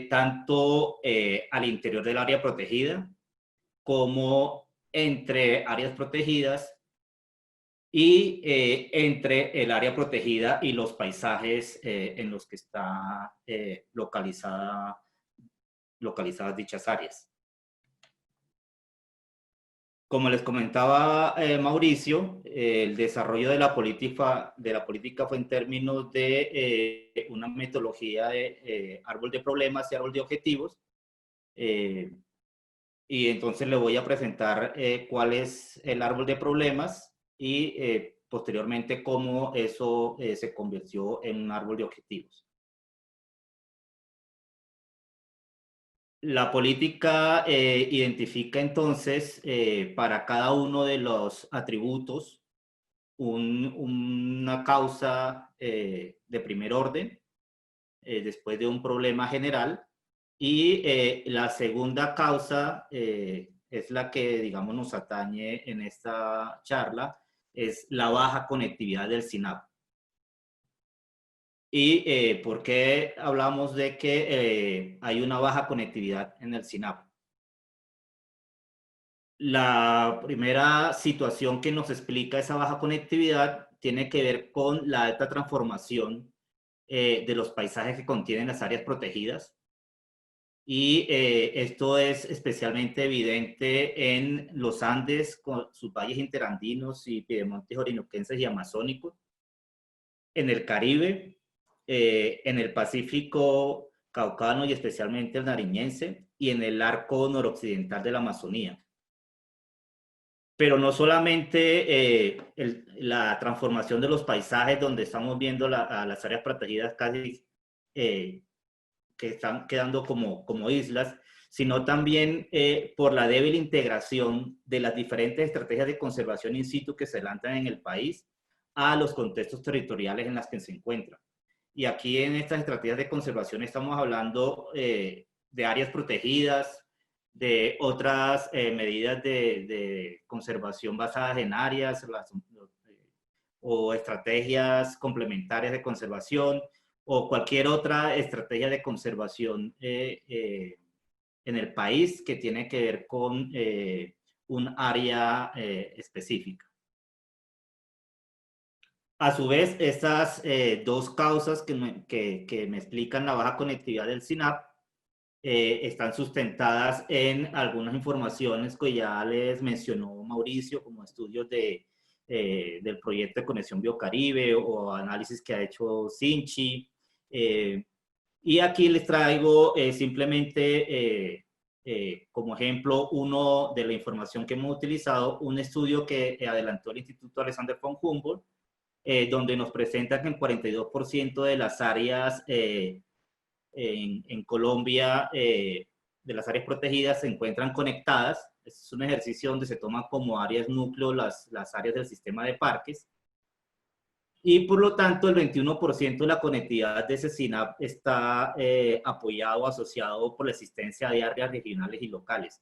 Speaker 5: tanto al interior del área protegida como entre áreas protegidas y entre el área protegida y los paisajes en los que está localizadas dichas áreas. Como les comentaba Mauricio, el desarrollo de la política fue en términos de una metodología de árbol de problemas y árbol de objetivos. Y entonces le voy a presentar cuál es el árbol de problemas y posteriormente cómo eso se convirtió en un árbol de objetivos. La política identifica entonces para cada uno de los atributos una causa de primer orden, después de un problema general, y la segunda causa es la que, digamos, nos atañe en esta charla, es la baja conectividad del SINAP. ¿Y por qué hablamos de que hay una baja conectividad en el SINAP? La primera situación que nos explica esa baja conectividad tiene que ver con la alta transformación de los paisajes que contienen las áreas protegidas. Y esto es especialmente evidente en los Andes, con sus valles interandinos y piedemontes orinoquenses y amazónicos, en el Caribe, en el Pacífico caucano y especialmente el nariñense, y en el arco noroccidental de la Amazonía. Pero no solamente la transformación de los paisajes, donde estamos viendo las áreas protegidas casi que están quedando como islas, sino también por la débil integración de las diferentes estrategias de conservación in situ que se lanzan en el país a los contextos territoriales en los que se encuentran. Y aquí en estas estrategias de conservación estamos hablando de áreas protegidas, de otras medidas de conservación basadas en áreas o estrategias complementarias de conservación, o cualquier otra estrategia de conservación en el país que tiene que ver con un área específica. A su vez, estas dos causas que me explican la baja conectividad del SINAP están sustentadas en algunas informaciones que ya les mencionó Mauricio, como estudios del proyecto de Conexión Biocaribe o análisis que ha hecho Sinchi. Y aquí les traigo simplemente como ejemplo uno de la información que hemos utilizado, un estudio que adelantó el Instituto Alexander von Humboldt, donde nos presenta que el 42% de las áreas en Colombia, de las áreas protegidas, se encuentran conectadas. Es un ejercicio donde se toman como áreas núcleo las áreas del sistema de parques. Y por lo tanto, el 21% de la conectividad de ese SINAP está apoyado o asociado por la existencia de áreas regionales y locales.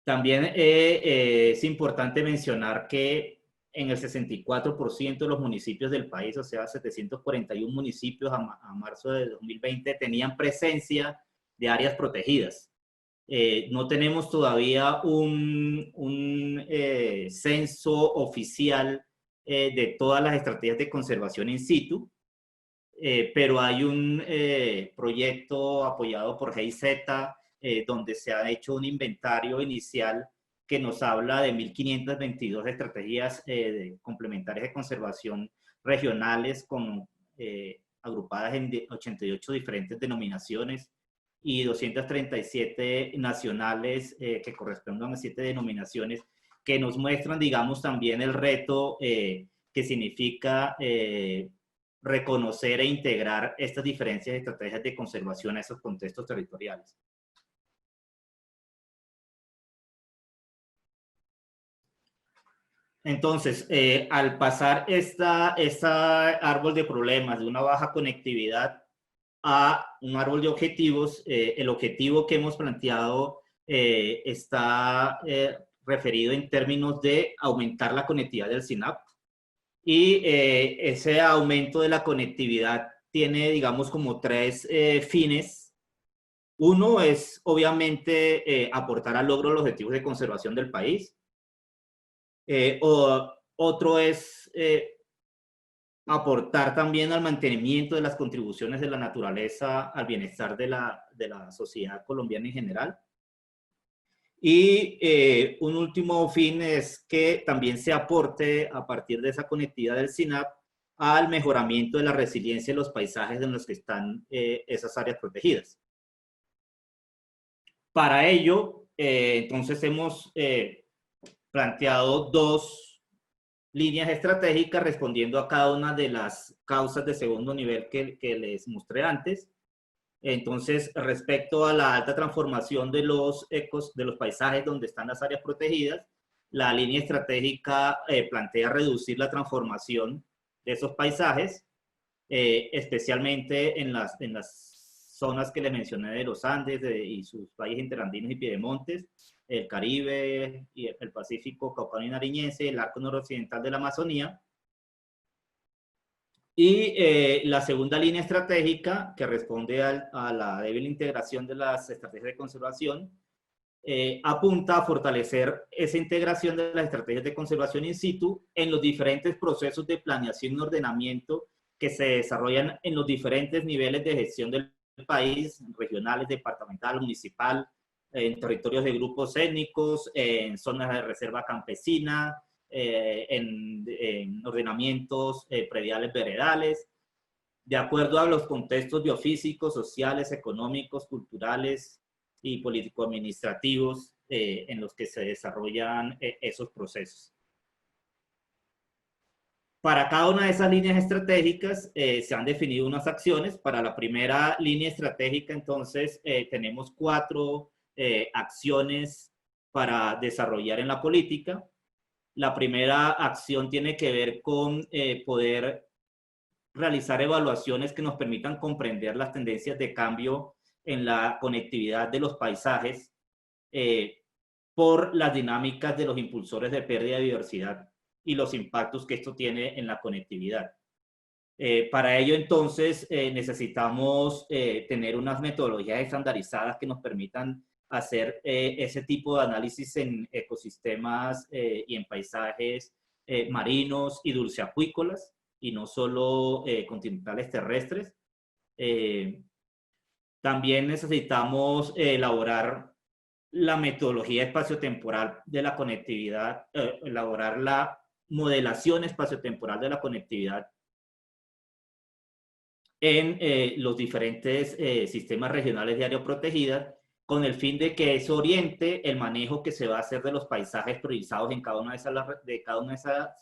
Speaker 5: También es importante mencionar que en el 64% de los municipios del país, o sea, 741 municipios a marzo de 2020, tenían presencia de áreas protegidas. No tenemos todavía un censo oficial de todas las estrategias de conservación in situ, pero hay un proyecto apoyado por GIZ donde se ha hecho un inventario inicial que nos habla de 1.522 estrategias complementarias de conservación regionales agrupadas en 88 diferentes denominaciones y 237 nacionales que corresponden a 7 denominaciones, que nos muestran, digamos, también el reto que significa reconocer e integrar estas diferencias de estrategias de conservación a esos contextos territoriales. Entonces, al pasar esta árbol de problemas de una baja conectividad a un árbol de objetivos, el objetivo que hemos planteado está referido en términos de aumentar la conectividad del SINAP. Y ese aumento de la conectividad tiene, digamos, como tres fines. Uno es, obviamente, aportar al logro de los objetivos de conservación del país. Otro es aportar también al mantenimiento de las contribuciones de la naturaleza al bienestar de la sociedad colombiana en general. Y un último fin es que también se aporte a partir de esa conectividad del SINAP al mejoramiento de la resiliencia de los paisajes en los que están esas áreas protegidas. Para ello, entonces hemos planteado dos líneas estratégicas respondiendo a cada una de las causas de segundo nivel que les mostré antes. Entonces, respecto a la alta transformación de los paisajes donde están las áreas protegidas, la línea estratégica plantea reducir la transformación de esos paisajes, especialmente en las zonas que les mencioné de los Andes y sus valles interandinos y piedemontes, el Caribe, y el Pacífico, Caucano y Nariñense, el arco noroccidental de la Amazonía. Y la segunda línea estratégica, que responde a la débil integración de las estrategias de conservación, apunta a fortalecer esa integración de las estrategias de conservación in situ en los diferentes procesos de planeación y ordenamiento que se desarrollan en los diferentes niveles de gestión del país, regionales, departamental, municipal, en territorios de grupos étnicos, en zonas de reserva campesina, en ordenamientos prediales veredales, de acuerdo a los contextos biofísicos, sociales, económicos, culturales y político-administrativos en los que se desarrollan esos procesos. Para cada una de esas líneas estratégicas se han definido unas acciones. Para la primera línea estratégica, entonces, tenemos 4 acciones para desarrollar en la política. La primera acción tiene que ver con poder realizar evaluaciones que nos permitan comprender las tendencias de cambio en la conectividad de los paisajes por las dinámicas de los impulsores de pérdida de biodiversidad y los impactos que esto tiene en la conectividad. Para ello, entonces, necesitamos tener unas metodologías estandarizadas que nos permitan hacer ese tipo de análisis en ecosistemas y en paisajes marinos y dulceacuícolas, y no solo continentales terrestres. También necesitamos elaborar la metodología espaciotemporal de la conectividad, elaborar la modelación espaciotemporal de la conectividad en los diferentes sistemas regionales de área protegida, con el fin de que eso oriente el manejo que se va a hacer de los paisajes priorizados en cada una de esas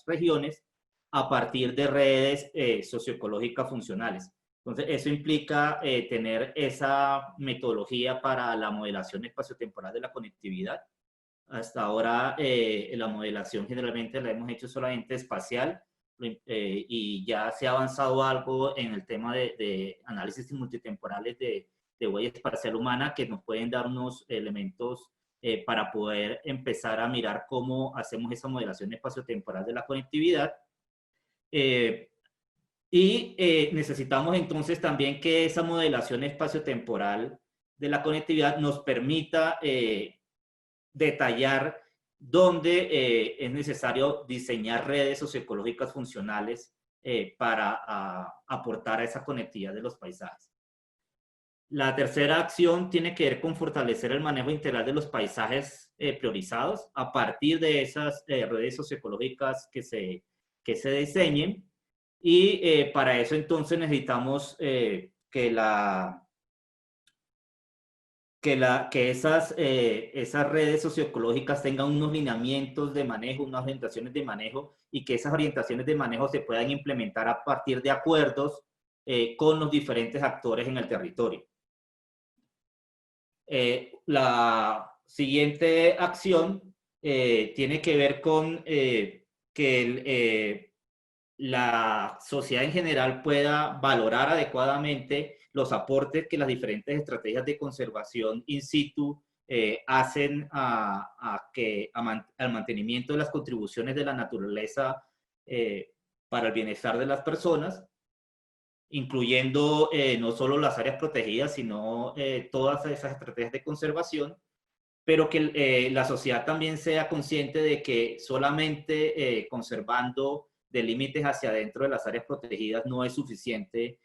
Speaker 5: regiones a partir de redes socioecológicas funcionales. Entonces, eso implica tener esa metodología para la modelación espaciotemporal de la conectividad. Hasta ahora, la modelación generalmente la hemos hecho solamente espacial, y ya se ha avanzado algo en el tema de análisis multitemporales de huella espacial humana, que nos pueden dar unos elementos para poder empezar a mirar cómo hacemos esa modelación espaciotemporal de la conectividad. Necesitamos entonces también que esa modelación espaciotemporal de la conectividad nos permita detallar dónde es necesario diseñar redes socioecológicas funcionales para aportar a esa conectividad de los paisajes. La tercera acción tiene que ver con fortalecer el manejo integral de los paisajes priorizados a partir de esas redes socioecológicas que se diseñen. Y para eso entonces necesitamos que esas redes socioecológicas tengan unos lineamientos de manejo, unas orientaciones de manejo, y que esas orientaciones de manejo se puedan implementar a partir de acuerdos con los diferentes actores en el territorio. La siguiente acción tiene que ver con que la sociedad en general pueda valorar adecuadamente los aportes que las diferentes estrategias de conservación in situ hacen al mantenimiento de las contribuciones de la naturaleza para el bienestar de las personas, incluyendo no solo las áreas protegidas, sino todas esas estrategias de conservación, pero que la sociedad también sea consciente de que solamente conservando de límites hacia adentro de las áreas protegidas no es suficiente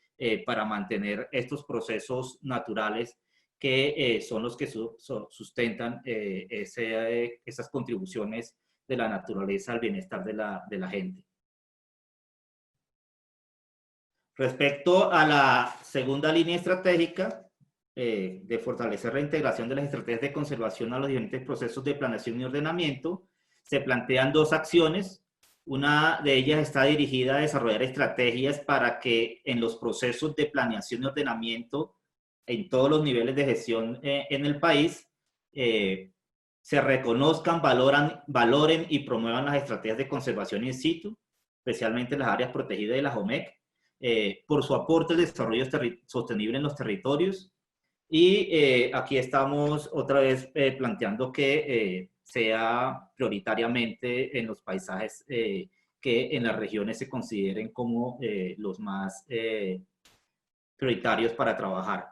Speaker 5: para mantener estos procesos naturales que son los que sustentan esas contribuciones de la naturaleza al bienestar de la gente. Respecto a la segunda línea estratégica de fortalecer la integración de las estrategias de conservación a los diferentes procesos de planeación y ordenamiento, se plantean 2 acciones. Una de ellas está dirigida a desarrollar estrategias para que en los procesos de planeación y ordenamiento en todos los niveles de gestión en el país se reconozcan, valoren y promuevan las estrategias de conservación in situ, especialmente en las áreas protegidas de la JOMEC, por su aporte al desarrollo sostenible en los territorios. Y aquí estamos otra vez planteando que sea prioritariamente en los paisajes que en las regiones se consideren como los más prioritarios para trabajar.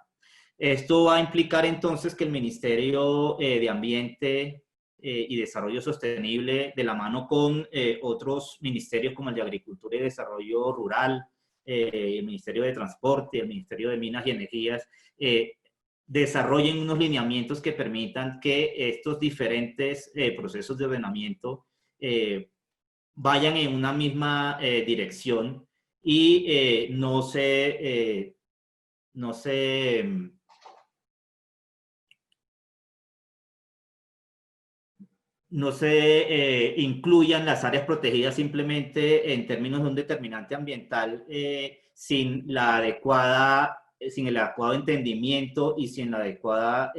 Speaker 5: Esto va a implicar entonces que el Ministerio de Ambiente y Desarrollo Sostenible, de la mano con otros ministerios como el de Agricultura y Desarrollo Rural, el Ministerio de Transporte, el Ministerio de Minas y Energías, desarrollen unos lineamientos que permitan que estos diferentes procesos de ordenamiento vayan en una misma dirección y no se incluyan las áreas protegidas simplemente en términos de un determinante ambiental sin el adecuado entendimiento y sin la adecuada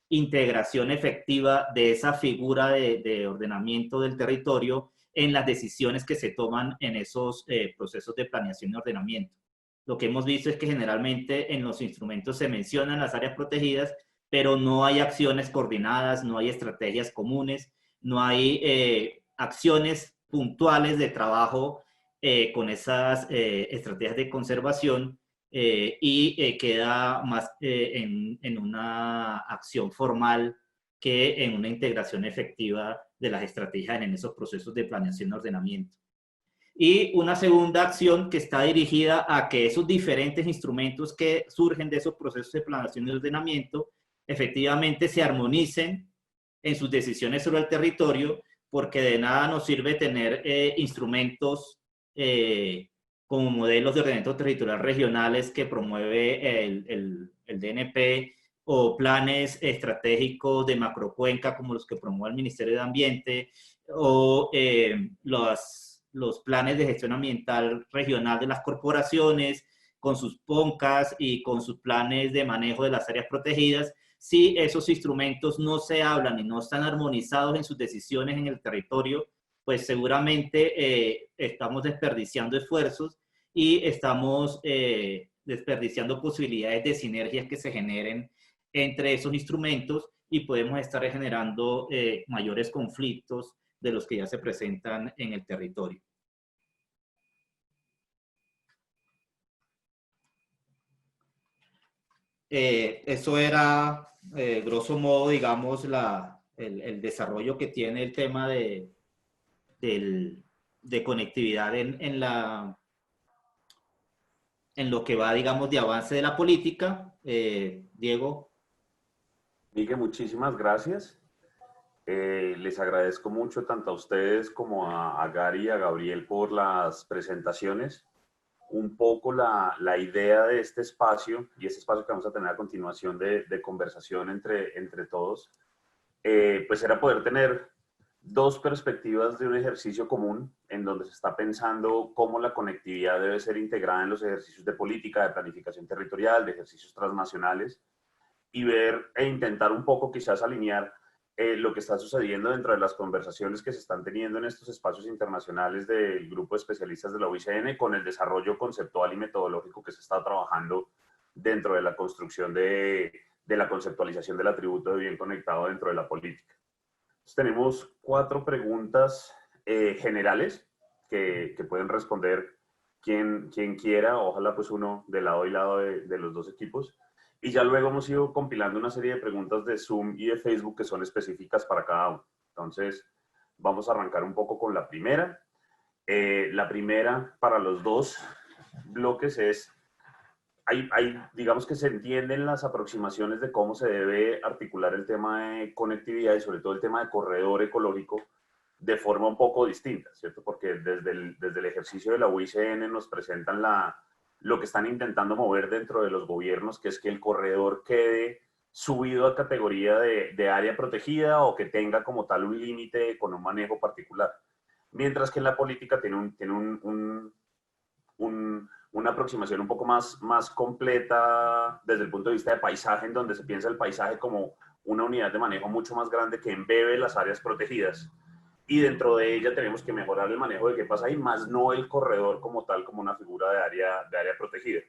Speaker 5: integración efectiva de esa figura de ordenamiento del territorio en las decisiones que se toman en esos procesos de planeación y ordenamiento. Lo que hemos visto es que generalmente en los instrumentos se mencionan las áreas protegidas, pero no hay acciones coordinadas, no hay estrategias comunes, no hay acciones puntuales de trabajo con esas estrategias de conservación y queda más en una acción formal que en una integración efectiva de las estrategias en esos procesos de planeación y ordenamiento. Y una segunda acción que está dirigida a que esos diferentes instrumentos que surgen de esos procesos de planeación y ordenamiento efectivamente se armonicen en sus decisiones sobre el territorio, porque de nada nos sirve tener instrumentos como modelos de ordenamiento territorial regionales que promueve el DNP o planes estratégicos de macrocuenca como los que promueve el Ministerio de Ambiente o los planes de gestión ambiental regional de las corporaciones con sus PONCAS y con sus planes de manejo de las áreas protegidas. Si esos instrumentos no se hablan y no están armonizados en sus decisiones en el territorio, pues seguramente estamos desperdiciando esfuerzos y estamos desperdiciando posibilidades de sinergias que se generen entre esos instrumentos y podemos estar generando mayores conflictos de los que ya se presentan en el territorio. Eso era, grosso modo, digamos, el desarrollo que tiene el tema de conectividad en lo que va, digamos, de avance de la política. Diego.
Speaker 1: Miguel, muchísimas gracias. Les agradezco mucho tanto a ustedes como a Gary y a Gabriel por las presentaciones. Un poco la idea de este espacio y este espacio que vamos a tener a continuación de conversación entre todos, pues era poder tener dos perspectivas de un ejercicio común en donde se está pensando cómo la conectividad debe ser integrada en los ejercicios de política, de planificación territorial, de ejercicios transnacionales, y ver e intentar un poco quizás alinear lo que está sucediendo dentro de las conversaciones que se están teniendo en estos espacios internacionales del grupo de especialistas de la UICN con el desarrollo conceptual y metodológico que se está trabajando dentro de la construcción de la conceptualización del atributo de bien conectado dentro de la política. Entonces, tenemos 4 preguntas generales que pueden responder quien quiera, ojalá pues uno de lado y lado de los dos equipos. Y ya luego hemos ido compilando una serie de preguntas de Zoom y de Facebook que son específicas para cada uno. Entonces, vamos a arrancar un poco con la primera. La primera para los dos bloques es, digamos que se entienden las aproximaciones de cómo se debe articular el tema de conectividad y sobre todo el tema de corredor ecológico de forma un poco distinta, ¿cierto? Porque desde el ejercicio de la UICN nos presentan lo que están intentando mover dentro de los gobiernos, que es que el corredor quede subido a categoría de área protegida o que tenga como tal un límite con un manejo particular. mientras que en la política tiene una aproximación un poco más completa desde el punto de vista de paisaje, en donde se piensa el paisaje como una unidad de manejo mucho más grande que embebe las áreas protegidas. Y dentro de ella tenemos que mejorar el manejo de qué pasa ahí, más no el corredor como tal, como una figura de área protegida.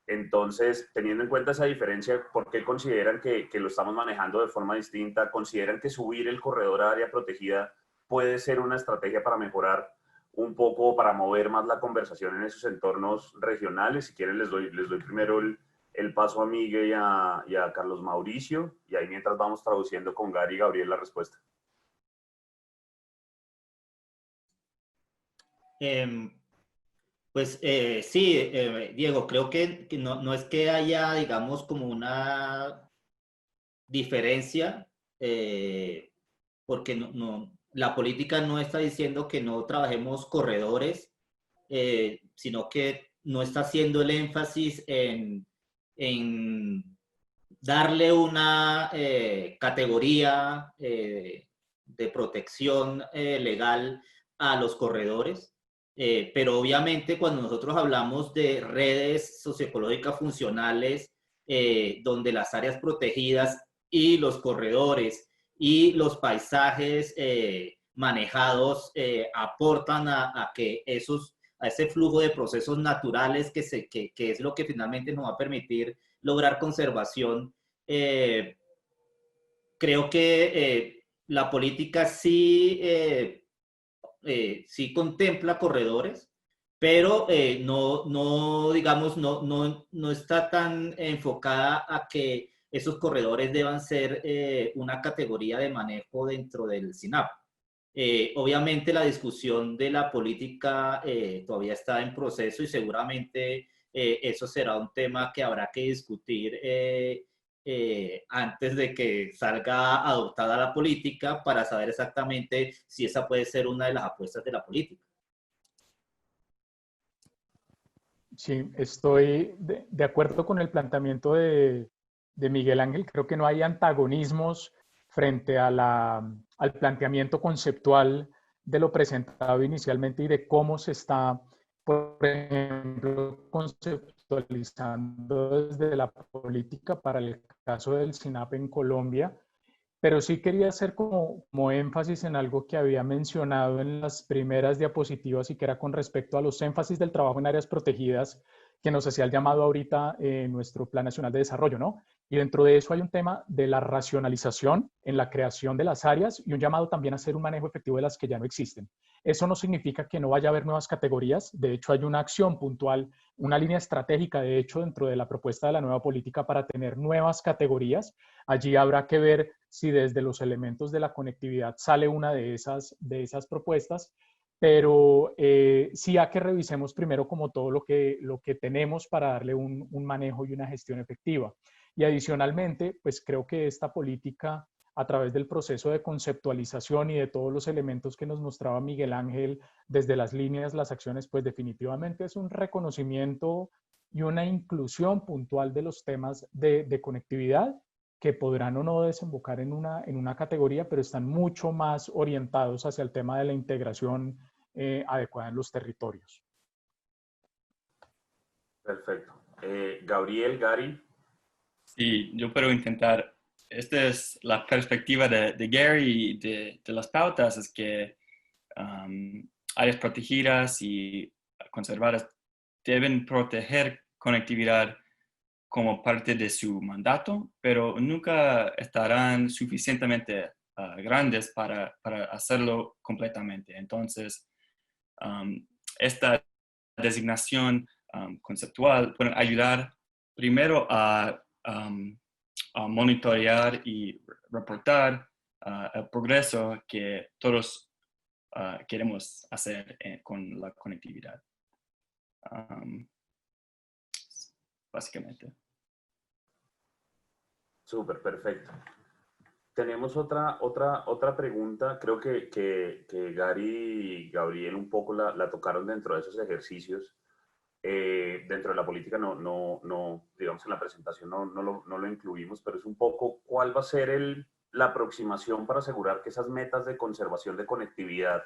Speaker 1: Entonces, teniendo en cuenta esa diferencia, ¿por qué consideran que lo estamos manejando de forma distinta? ¿Consideran que subir el corredor a área protegida puede ser una estrategia para mejorar un poco, para mover más la conversación en esos entornos regionales? Si quieren, les doy primero el paso a Miguel y a Carlos Mauricio, y ahí mientras vamos traduciendo con Gary y Gabriel la respuesta.
Speaker 5: Pues sí, Diego, creo que no es que haya, digamos, como una diferencia, porque la política no está diciendo que no trabajemos corredores, sino que no está haciendo el énfasis en darle una categoría de protección legal a los corredores. Pero obviamente cuando nosotros hablamos de redes socioecológicas funcionales, donde las áreas protegidas y los corredores y los paisajes manejados aportan a que a ese flujo de procesos naturales que es lo que finalmente nos va a permitir lograr conservación. Creo que la política sí sí contempla corredores, pero digamos, no está tan enfocada a que esos corredores deban ser una categoría de manejo dentro del SINAP. Obviamente la discusión de la política todavía está en proceso y seguramente eso será un tema que habrá que discutir antes de que salga adoptada la política para saber exactamente si esa puede ser una de las apuestas de la política.
Speaker 4: Sí, estoy de acuerdo con el planteamiento de Miguel Ángel. Creo que no hay antagonismos frente a al planteamiento conceptual de lo presentado inicialmente y de cómo se está, por ejemplo, conceptualizando desde la política para el caso del SINAP en Colombia. Pero sí quería hacer como énfasis en algo que había mencionado en las primeras diapositivas y que era con respecto a los énfasis del trabajo en áreas protegidas que nos hacía el llamado ahorita en nuestro Plan Nacional de Desarrollo, ¿no? Y dentro de eso hay un tema de la racionalización en la creación de las áreas y un llamado también a hacer un manejo efectivo de las que ya no existen. Eso no significa que no vaya a haber nuevas categorías. De hecho, hay una acción puntual, una línea estratégica, de hecho, dentro de la propuesta de la nueva política para tener nuevas categorías. Allí habrá que ver si desde los elementos de la conectividad sale una de esas propuestas, pero sí a que revisemos primero como todo lo que tenemos para darle un manejo y una gestión efectiva. Y adicionalmente, pues creo que esta política, a través del proceso de conceptualización y de todos los elementos que nos mostraba Miguel Ángel, desde las líneas, las acciones, pues definitivamente es un reconocimiento y una inclusión puntual de los temas de conectividad que podrán o no desembocar en una categoría, pero están mucho más orientados hacia el tema de la integración adecuada en los territorios.
Speaker 1: Perfecto. Gabriel, Gary.
Speaker 2: Sí, yo puedo intentar. Esta es la perspectiva de Gary y de las pautas, es que áreas protegidas y conservadas deben proteger conectividad como parte de su mandato, pero nunca estarán suficientemente grandes para hacerlo completamente. Entonces, esta designación conceptual puede ayudar primero a monitorear y reportar el progreso que todos queremos hacer con la conectividad. Básicamente.
Speaker 1: Súper, perfecto. Tenemos otra pregunta. Creo que Gary y Gabriel un poco la tocaron dentro de esos ejercicios. Dentro de la política digamos en la presentación no lo incluimos, pero es un poco cuál va a ser la aproximación para asegurar que esas metas de conservación de conectividad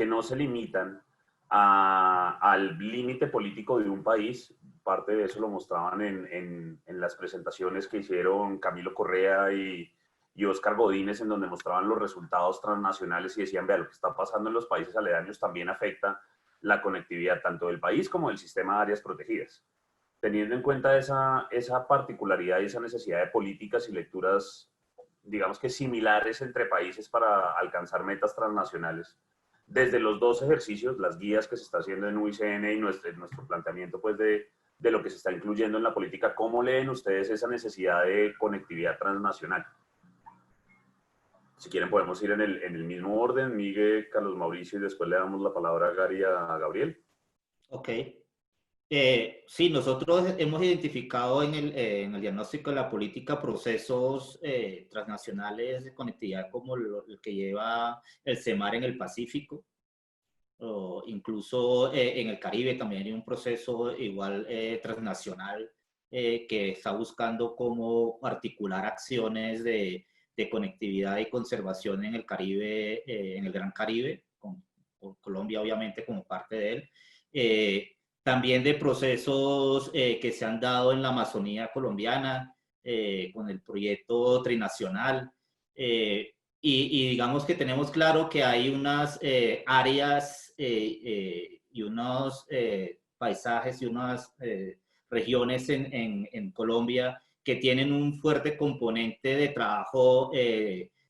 Speaker 1: que no se limitan al límite político de un país. Parte de eso lo mostraban en las presentaciones que hicieron Camilo Correa y Oscar Godínez, en donde mostraban los resultados transnacionales y decían, vea, lo que está pasando en los países aledaños también afecta la conectividad tanto del país como del sistema de áreas protegidas. Teniendo en cuenta esa particularidad y esa necesidad de políticas y lecturas, digamos que similares entre países para alcanzar metas transnacionales, desde los dos ejercicios, las guías que se está haciendo en UICN y nuestro planteamiento pues de lo que se está incluyendo en la política, ¿cómo leen ustedes esa necesidad de conectividad transnacional? Si quieren podemos ir en el mismo orden, Miguel, Carlos Mauricio, y después le damos la palabra a Gary y a Gabriel.
Speaker 5: Ok. Sí, nosotros hemos identificado en el diagnóstico de la política procesos transnacionales de conectividad como el que lleva el CEMAR en el Pacífico, o incluso en el Caribe también hay un proceso igual transnacional que está buscando cómo articular acciones de conectividad y conservación en el Caribe, en el Gran Caribe, con Colombia obviamente como parte de él. También de procesos que se han dado en la Amazonía colombiana, con el proyecto trinacional. Y digamos que tenemos claro que hay unas áreas y unos paisajes y unas regiones en Colombia que tienen un fuerte componente de trabajo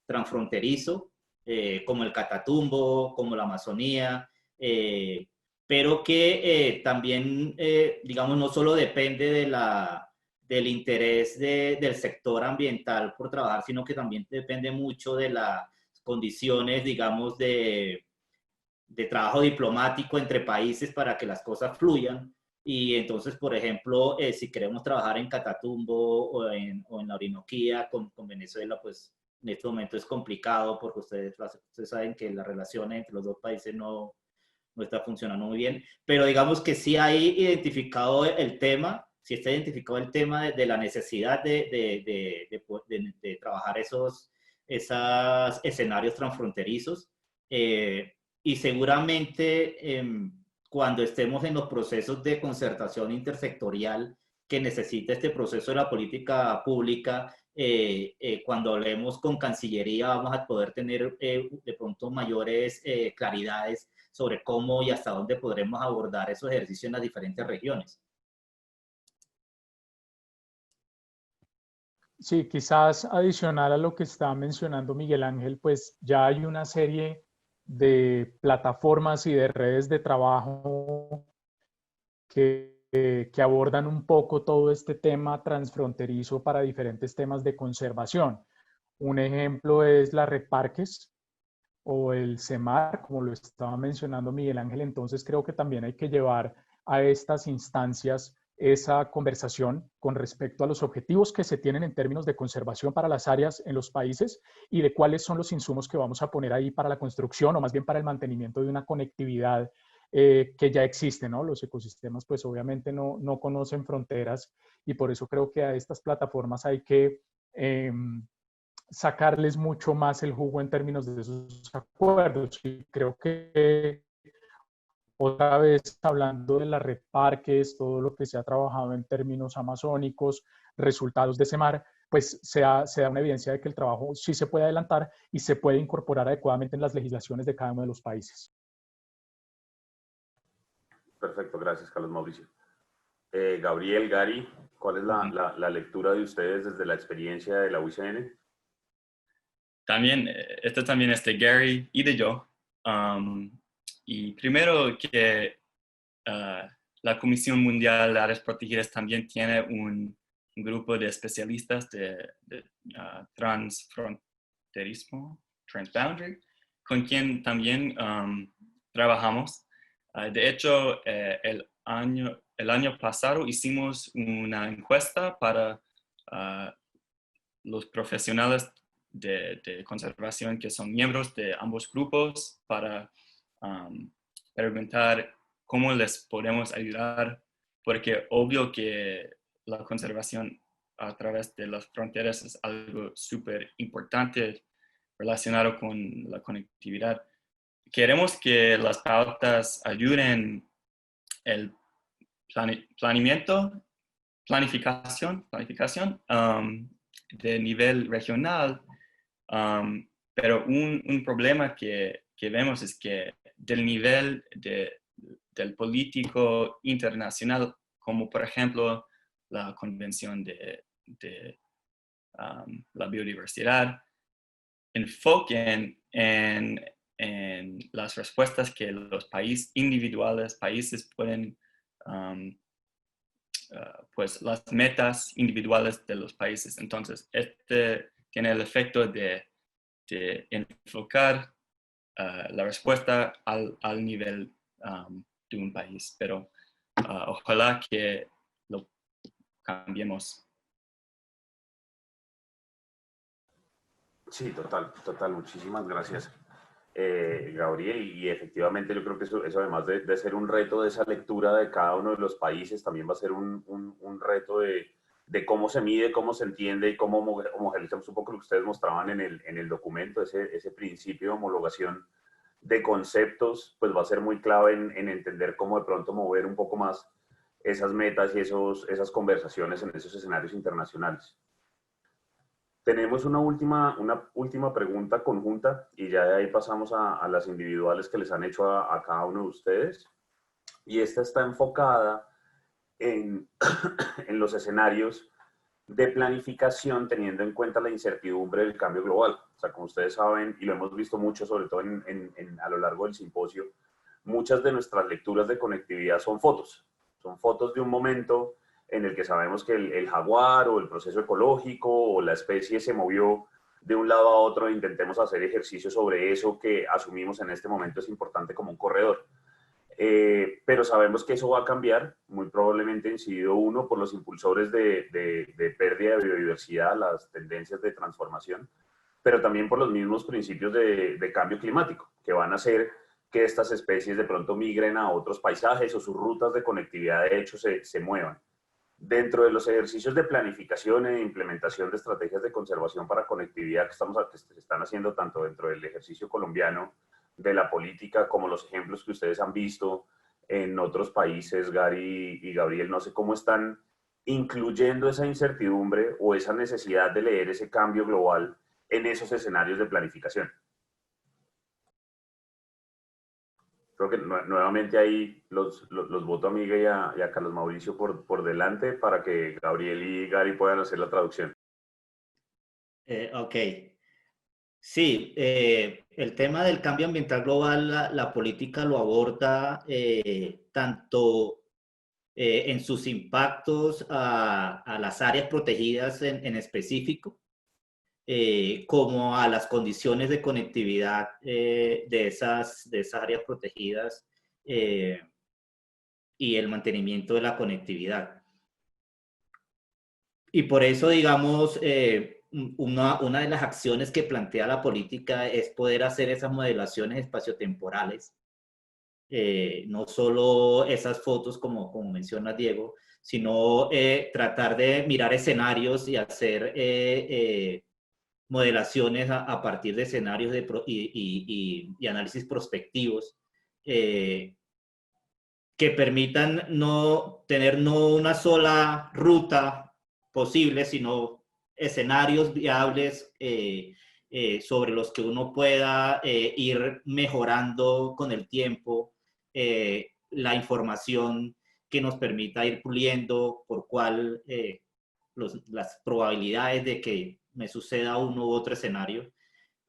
Speaker 5: transfronterizo, como el Catatumbo, como la Amazonía, pero que también, digamos, no solo depende del interés del sector ambiental por trabajar, sino que también depende mucho de las condiciones, digamos, de trabajo diplomático entre países para que las cosas fluyan. Y entonces, por ejemplo, si queremos trabajar en Catatumbo o en la Orinoquía con Venezuela, pues en este momento es complicado porque ustedes saben que las relaciones entre los dos países no está funcionando muy bien, pero digamos que sí hay identificado el tema, sí está identificado el tema de la necesidad de trabajar esos escenarios transfronterizos, y seguramente cuando estemos en los procesos de concertación intersectorial que necesita este proceso de la política pública, cuando hablemos con Cancillería vamos a poder tener de pronto mayores claridades sobre cómo y hasta dónde podremos abordar esos ejercicios en las diferentes regiones.
Speaker 4: Sí, quizás adicional a lo que está mencionando Miguel Ángel, pues ya hay una serie de plataformas y de redes de trabajo que abordan un poco todo este tema transfronterizo para diferentes temas de conservación. Un ejemplo es la Red Parques o el CEMAR, como lo estaba mencionando Miguel Ángel. Entonces creo que también hay que llevar a estas instancias esa conversación con respecto a los objetivos que se tienen en términos de conservación para las áreas en los países y de cuáles son los insumos que vamos a poner ahí para la construcción o más bien para el mantenimiento de una conectividad que ya existe, ¿no? Los ecosistemas pues obviamente no conocen fronteras y por eso creo que a estas plataformas hay que sacarles mucho más el jugo en términos de esos acuerdos. Y creo que otra vez hablando de la red parques, todo lo que se ha trabajado en términos amazónicos, resultados de CEMAR, pues se da una evidencia de que el trabajo sí se puede adelantar y se puede incorporar adecuadamente en las legislaciones de cada uno de los países.
Speaker 1: Perfecto, gracias Carlos Mauricio. Gabriel, Gary, ¿cuál es la lectura de ustedes desde la experiencia de la UICN?
Speaker 2: También, esto también es de Gary y de yo. Y primero que la Comisión Mundial de Áreas Protegidas también tiene un grupo de especialistas de transfronterismo, transboundary, con quien también trabajamos. De hecho, el año pasado hicimos una encuesta para los profesionales de conservación que son miembros de ambos grupos para preguntar cómo les podemos ayudar, porque obvio que la conservación a través de las fronteras es algo súper importante relacionado con la conectividad. queremos que las pautas ayuden el planificación de nivel regional, pero un problema que vemos es que del nivel del político internacional, como por ejemplo la Convención de la Biodiversidad, enfoquen en las respuestas que los países pueden, pues las metas individuales de los países. Entonces, este tiene el efecto de enfocar la respuesta al nivel de un país, pero ojalá que lo cambiemos.
Speaker 1: Sí, total. Muchísimas gracias, Gabriel. Y efectivamente yo creo que eso además de ser un reto de esa lectura de cada uno de los países, también va a ser un reto de cómo se mide, cómo se entiende y cómo homogeneizamos un poco lo que ustedes mostraban en el documento, ese principio de homologación de conceptos, pues va a ser muy clave en entender cómo de pronto mover un poco más esas metas y esas conversaciones en esos escenarios internacionales. Tenemos una última pregunta conjunta y ya de ahí pasamos a las individuales que les han hecho a cada uno de ustedes. Y esta está enfocada en los escenarios de planificación teniendo en cuenta la incertidumbre del cambio global. O sea, como ustedes saben, y lo hemos visto mucho, sobre todo a lo largo del simposio, muchas de nuestras lecturas de conectividad son fotos. Son fotos de un momento en el que sabemos que el jaguar o el proceso ecológico o la especie se movió de un lado a otro e intentemos hacer ejercicio sobre eso que asumimos en este momento es importante como un corredor. Pero sabemos que eso va a cambiar, muy probablemente incidido uno por los impulsores de pérdida de biodiversidad, las tendencias de transformación, pero también por los mismos principios de cambio climático, que van a hacer que estas especies de pronto migren a otros paisajes o sus rutas de conectividad de hecho se muevan. Dentro de los ejercicios de planificación e implementación de estrategias de conservación para conectividad que se están haciendo tanto dentro del ejercicio colombiano de la política como los ejemplos que ustedes han visto en otros países, Gary y Gabriel, no sé cómo están incluyendo esa incertidumbre o esa necesidad de leer ese cambio global en esos escenarios de planificación. Creo que nuevamente ahí los voto a Miguel y a Carlos Mauricio por delante para que Gabriel y Gary puedan hacer la traducción.
Speaker 5: Ok. Sí, el tema del cambio ambiental global, la política lo aborda tanto en sus impactos a las áreas protegidas en específico, como a las condiciones de conectividad de esas áreas protegidas y el mantenimiento de la conectividad. Y por eso, digamos, una de las acciones que plantea la política es poder hacer esas modelaciones espaciotemporales, no solo esas fotos como menciona Diego, sino tratar de mirar escenarios y hacer modelaciones a partir de escenarios y análisis prospectivos que permitan tener no una sola ruta posible, sino escenarios viables sobre los que uno pueda ir mejorando con el tiempo la información que nos permita ir puliendo por cuál las probabilidades de que me suceda uno u otro escenario.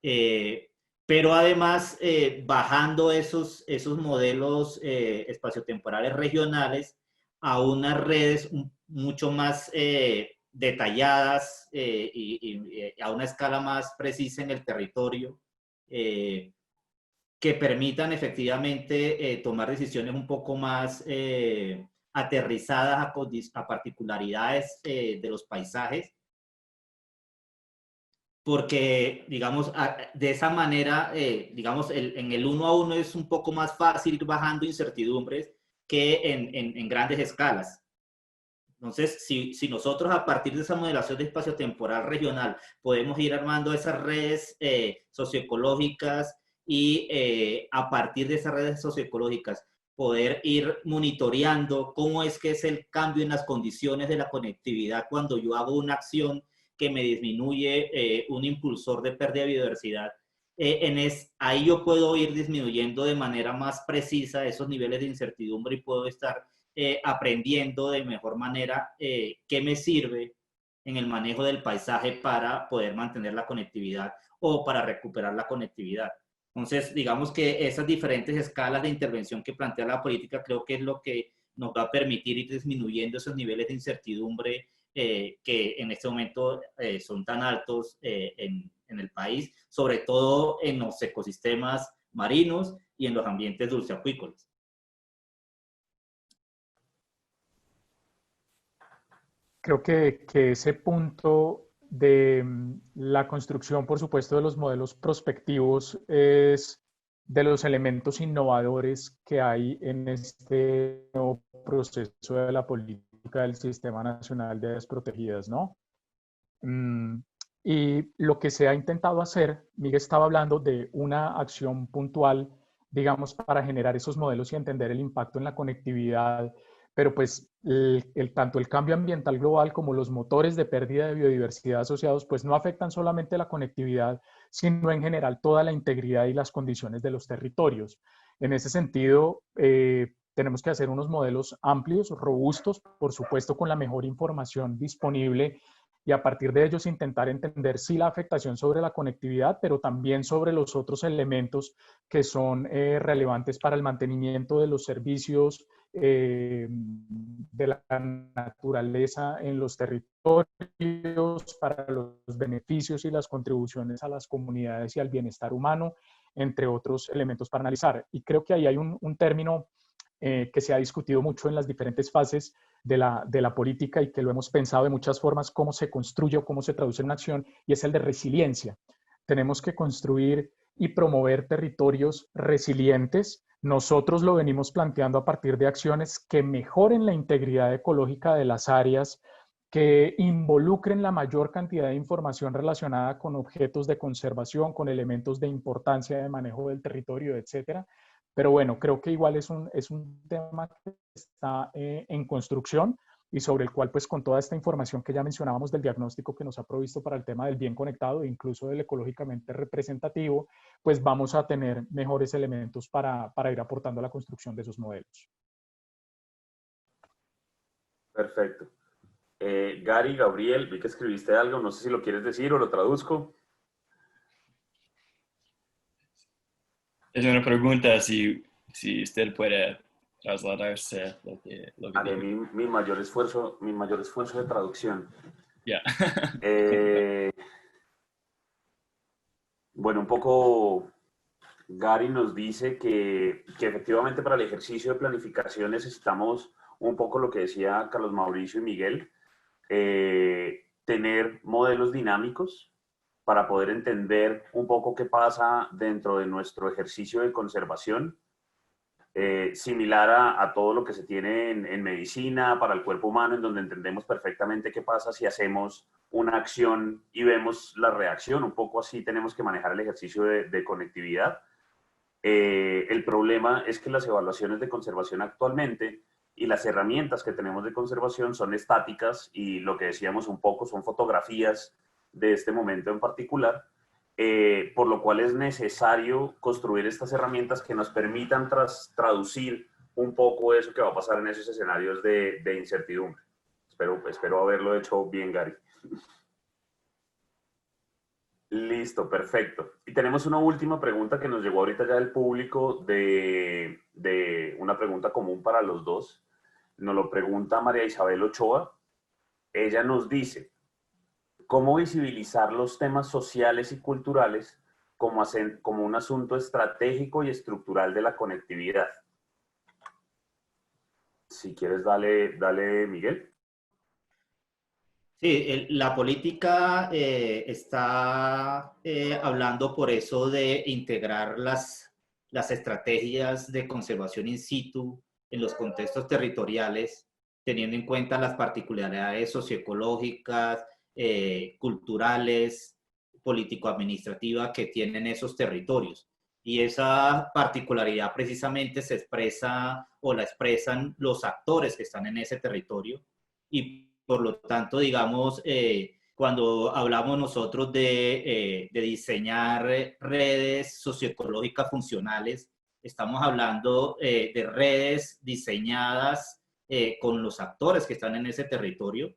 Speaker 5: Pero además bajando esos modelos espaciotemporales regionales a unas redes mucho más detalladas y a una escala más precisa en el territorio, que permitan efectivamente tomar decisiones un poco más aterrizadas a particularidades de los paisajes, porque, digamos, de esa manera, digamos, en el 1 a 1 es un poco más fácil ir bajando incertidumbres que en grandes escalas. Entonces, si nosotros a partir de esa modelación de espacio temporal regional podemos ir armando esas redes socioecológicas y a partir de esas redes socioecológicas poder ir monitoreando cómo es que es el cambio en las condiciones de la conectividad cuando yo hago una acción que me disminuye un impulsor de pérdida de biodiversidad. Ahí yo puedo ir disminuyendo de manera más precisa esos niveles de incertidumbre y puedo estar aprendiendo de mejor manera qué me sirve en el manejo del paisaje para poder mantener la conectividad o para recuperar la conectividad. Entonces, digamos que esas diferentes escalas de intervención que plantea la política creo que es lo que nos va a permitir ir disminuyendo esos niveles de incertidumbre que en este momento son tan altos en el país, sobre todo en los ecosistemas marinos y en los ambientes dulceacuícolas.
Speaker 4: Creo que ese punto de la construcción, por supuesto, de los modelos prospectivos es de los elementos innovadores que hay en este nuevo proceso de la política del Sistema Nacional de Áreas Protegidas, ¿no? Y lo que se ha intentado hacer, Miguel estaba hablando de una acción puntual, digamos, para generar esos modelos y entender el impacto en la conectividad, pero pues tanto el cambio ambiental global como los motores de pérdida de biodiversidad asociados, pues no afectan solamente la conectividad, sino en general toda la integridad y las condiciones de los territorios. En ese sentido, tenemos que hacer unos modelos amplios, robustos, por supuesto con la mejor información disponible y a partir de ellos intentar entender sí la afectación sobre la conectividad, pero también sobre los otros elementos que son relevantes para el mantenimiento de los servicios de la naturaleza en los territorios, para los beneficios y las contribuciones a las comunidades y al bienestar humano, entre otros elementos para analizar. Y creo que ahí hay un término que se ha discutido mucho en las diferentes fases de la política y que lo hemos pensado de muchas formas, cómo se construye o cómo se traduce en una acción, y es el de resiliencia. Tenemos que construir y promover territorios resilientes. Nosotros lo venimos planteando a partir de acciones que mejoren la integridad ecológica de las áreas, que involucren la mayor cantidad de información relacionada con objetos de conservación, con elementos de importancia de manejo del territorio, etcétera. Pero bueno, creo que igual es un tema que está en construcción y sobre el cual, pues con toda esta información que ya mencionábamos del diagnóstico que nos ha provisto para el tema del bien conectado e incluso del ecológicamente representativo, pues vamos a tener mejores elementos para ir aportando a la construcción de esos modelos.
Speaker 1: Perfecto. Gary, Gabriel, vi que escribiste algo, no sé si lo quieres decir o lo traduzco.
Speaker 2: Es una pregunta si usted puede trasladarse lo que
Speaker 1: Haré
Speaker 2: dijo.
Speaker 1: mi mayor esfuerzo de traducción.
Speaker 2: Yeah.
Speaker 1: Bueno, un poco Gary nos dice que efectivamente para el ejercicio de planificación necesitamos un poco lo que decía Carlos Mauricio y Miguel, tener modelos dinámicos para poder entender un poco qué pasa dentro de nuestro ejercicio de conservación, similar a todo lo que se tiene en medicina para el cuerpo humano, en donde entendemos perfectamente qué pasa si hacemos una acción y vemos la reacción. Un poco así tenemos que manejar el ejercicio de conectividad. El problema es que las evaluaciones de conservación actualmente y las herramientas que tenemos de conservación son estáticas y lo que decíamos un poco son fotografías de este momento en particular, por lo cual es necesario construir estas herramientas que nos permitan traducir un poco eso que va a pasar en esos escenarios de incertidumbre. Espero haberlo hecho bien, Gary. Listo, perfecto. Y tenemos una última pregunta que nos llegó ahorita ya del público, de una pregunta común para los dos. Nos lo pregunta María Isabel Ochoa. Ella nos dice, ¿cómo visibilizar los temas sociales y culturales como un asunto estratégico y estructural de la conectividad? Si quieres, dale Miguel.
Speaker 5: Sí, la política está hablando por eso de integrar las estrategias de conservación in situ en los contextos territoriales, teniendo en cuenta las particularidades socioecológicas, culturales, político-administrativas que tienen esos territorios. Y esa particularidad precisamente se expresa o la expresan los actores que están en ese territorio. Y por lo tanto, digamos, cuando hablamos nosotros de diseñar redes socioecológicas funcionales, estamos hablando de redes diseñadas con los actores que están en ese territorio.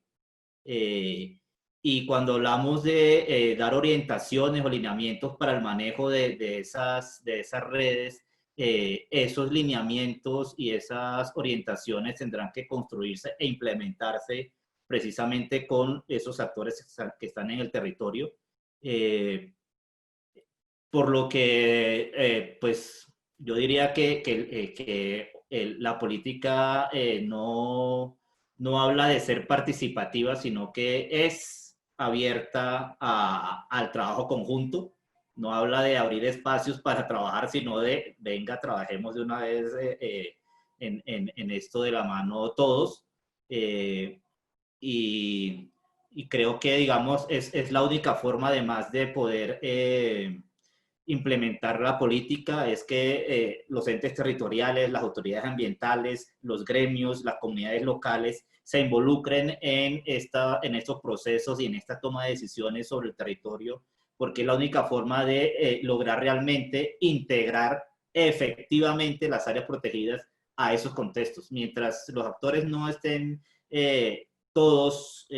Speaker 5: Y cuando hablamos de dar orientaciones o lineamientos para el manejo de esas redes, esos lineamientos y esas orientaciones tendrán que construirse e implementarse precisamente con esos actores que están en el territorio. Por lo que, pues, yo diría que la política no habla de ser participativa, sino que es abierta al trabajo conjunto. No habla de abrir espacios para trabajar, sino de, venga, trabajemos de una vez en esto de la mano todos. Y creo que, digamos, es la única forma, además de poder implementar la política, es que los entes territoriales, las autoridades ambientales, los gremios, las comunidades locales se involucren en estos procesos y en esta toma de decisiones sobre el territorio, porque es la única forma de lograr realmente integrar efectivamente las áreas protegidas a esos contextos. Mientras los actores no estén todos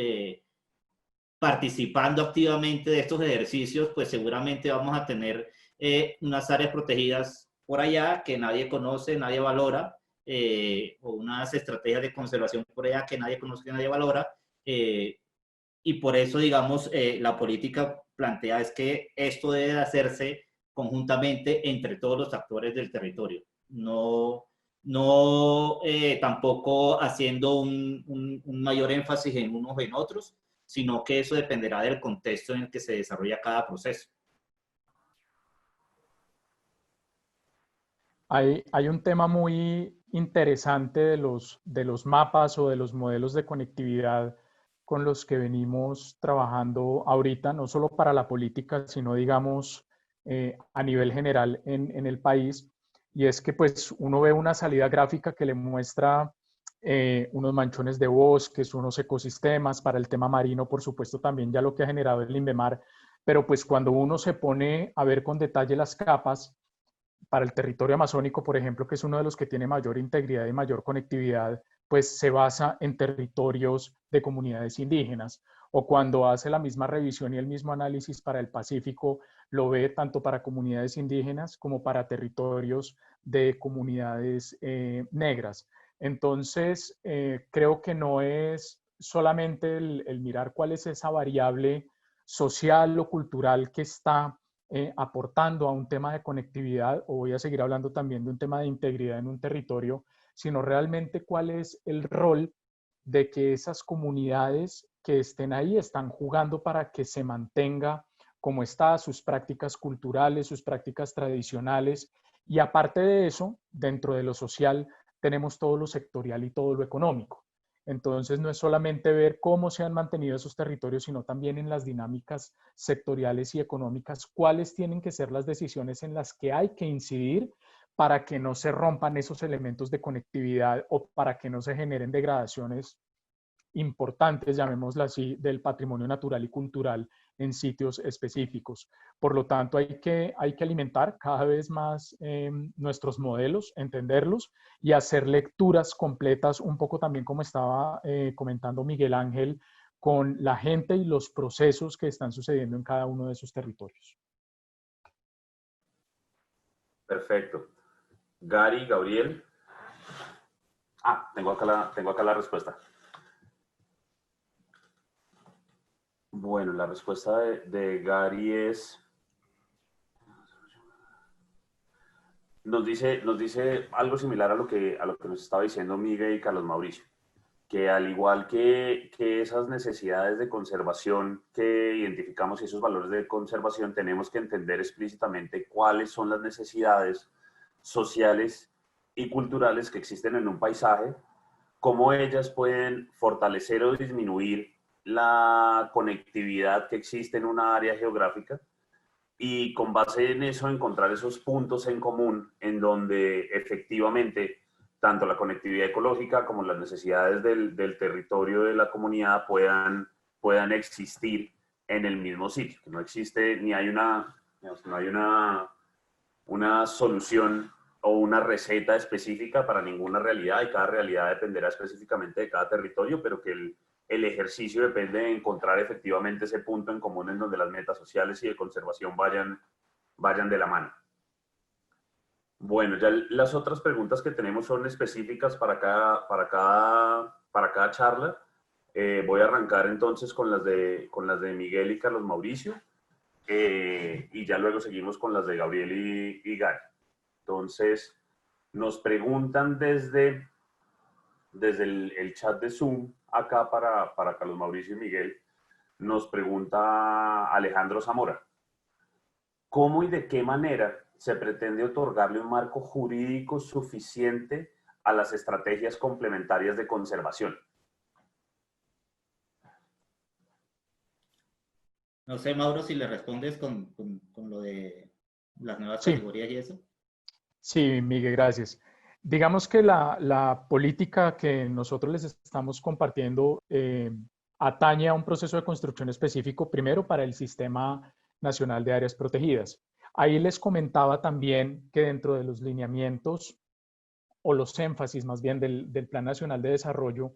Speaker 5: participando activamente de estos ejercicios, pues seguramente vamos a tener unas áreas protegidas por allá que nadie conoce, nadie valora, o unas estrategias de conservación por allá que nadie conoce, que nadie valora, y por eso, digamos, la política plantea es que esto debe hacerse conjuntamente entre todos los actores del territorio, no tampoco haciendo un mayor énfasis en unos o en otros, sino que eso dependerá del contexto en el que se desarrolla cada proceso.
Speaker 4: Hay un tema muy interesante de los mapas o de los modelos de conectividad con los que venimos trabajando ahorita, no solo para la política, sino digamos a nivel general en el país. Y es que pues uno ve una salida gráfica que le muestra unos manchones de bosques, unos ecosistemas, para el tema marino, por supuesto, también ya lo que ha generado el Inbemar, pero pues cuando uno se pone a ver con detalle las capas, para el territorio amazónico, por ejemplo, que es uno de los que tiene mayor integridad y mayor conectividad, pues se basa en territorios de comunidades indígenas. O cuando hace la misma revisión y el mismo análisis para el Pacífico, lo ve tanto para comunidades indígenas como para territorios de comunidades negras. Entonces, creo que no es solamente el mirar cuál es esa variable social o cultural que está aportando a un tema de conectividad, o voy a seguir hablando también de un tema de integridad en un territorio, sino realmente cuál es el rol de que esas comunidades que estén ahí están jugando para que se mantenga como está, sus prácticas culturales, sus prácticas tradicionales. Y aparte de eso, dentro de lo social, tenemos todo lo sectorial y todo lo económico. Entonces, no es solamente ver cómo se han mantenido esos territorios, sino también en las dinámicas sectoriales y económicas, cuáles tienen que ser las decisiones en las que hay que incidir para que no se rompan esos elementos de conectividad o para que no se generen degradaciones importantes, llamémoslo así, del patrimonio natural y cultural en sitios específicos. Por lo tanto, hay que alimentar cada vez más nuestros modelos, entenderlos y hacer lecturas completas, un poco también como estaba comentando Miguel Ángel, con la gente y los procesos que están sucediendo en cada uno de esos territorios.
Speaker 1: Perfecto. Gary, Gabriel. Tengo acá la respuesta. Bueno, la respuesta de Gary es... Nos dice algo similar a lo que nos estaba diciendo Miguel y Carlos Mauricio, que al igual que esas necesidades de conservación que identificamos y esos valores de conservación, tenemos que entender explícitamente cuáles son las necesidades sociales y culturales que existen en un paisaje, cómo ellas pueden fortalecer o disminuir la conectividad que existe en una área geográfica y con base en eso encontrar esos puntos en común en donde efectivamente tanto la conectividad ecológica como las necesidades del territorio de la comunidad puedan existir en el mismo sitio. Que no existe ni hay no hay una solución o una receta específica para ninguna realidad y cada realidad dependerá específicamente de cada territorio, pero que el ejercicio depende de encontrar efectivamente ese punto en común en donde las metas sociales y de conservación vayan de la mano. Bueno, ya las otras preguntas que tenemos son específicas para cada charla. Voy a arrancar entonces con las de Miguel y Carlos Mauricio, y ya luego seguimos con las de Gabriel y Gary. Entonces, nos preguntan desde el chat de Zoom, acá para Carlos Mauricio y Miguel, nos pregunta Alejandro Zamora. ¿Cómo y de qué manera se pretende otorgarle un marco jurídico suficiente a las estrategias complementarias de conservación?
Speaker 5: No sé, Mauro, si le respondes con lo de las nuevas
Speaker 4: Sí,
Speaker 5: categorías y eso.
Speaker 4: sí, Miguel, gracias. Digamos que la política que nosotros les estamos compartiendo atañe a un proceso de construcción específico, primero para el Sistema Nacional de Áreas Protegidas. Ahí les comentaba también que dentro de los lineamientos o los énfasis más bien del Plan Nacional de Desarrollo,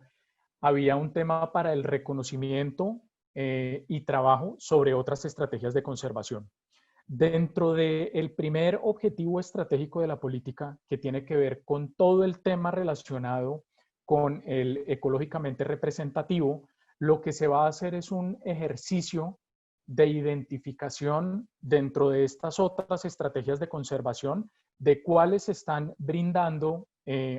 Speaker 4: había un tema para el reconocimiento y trabajo sobre otras estrategias de conservación. Dentro del primer objetivo estratégico de la política, que tiene que ver con todo el tema relacionado con el ecológicamente representativo, lo que se va a hacer es un ejercicio de identificación dentro de estas otras estrategias de conservación de cuáles están brindando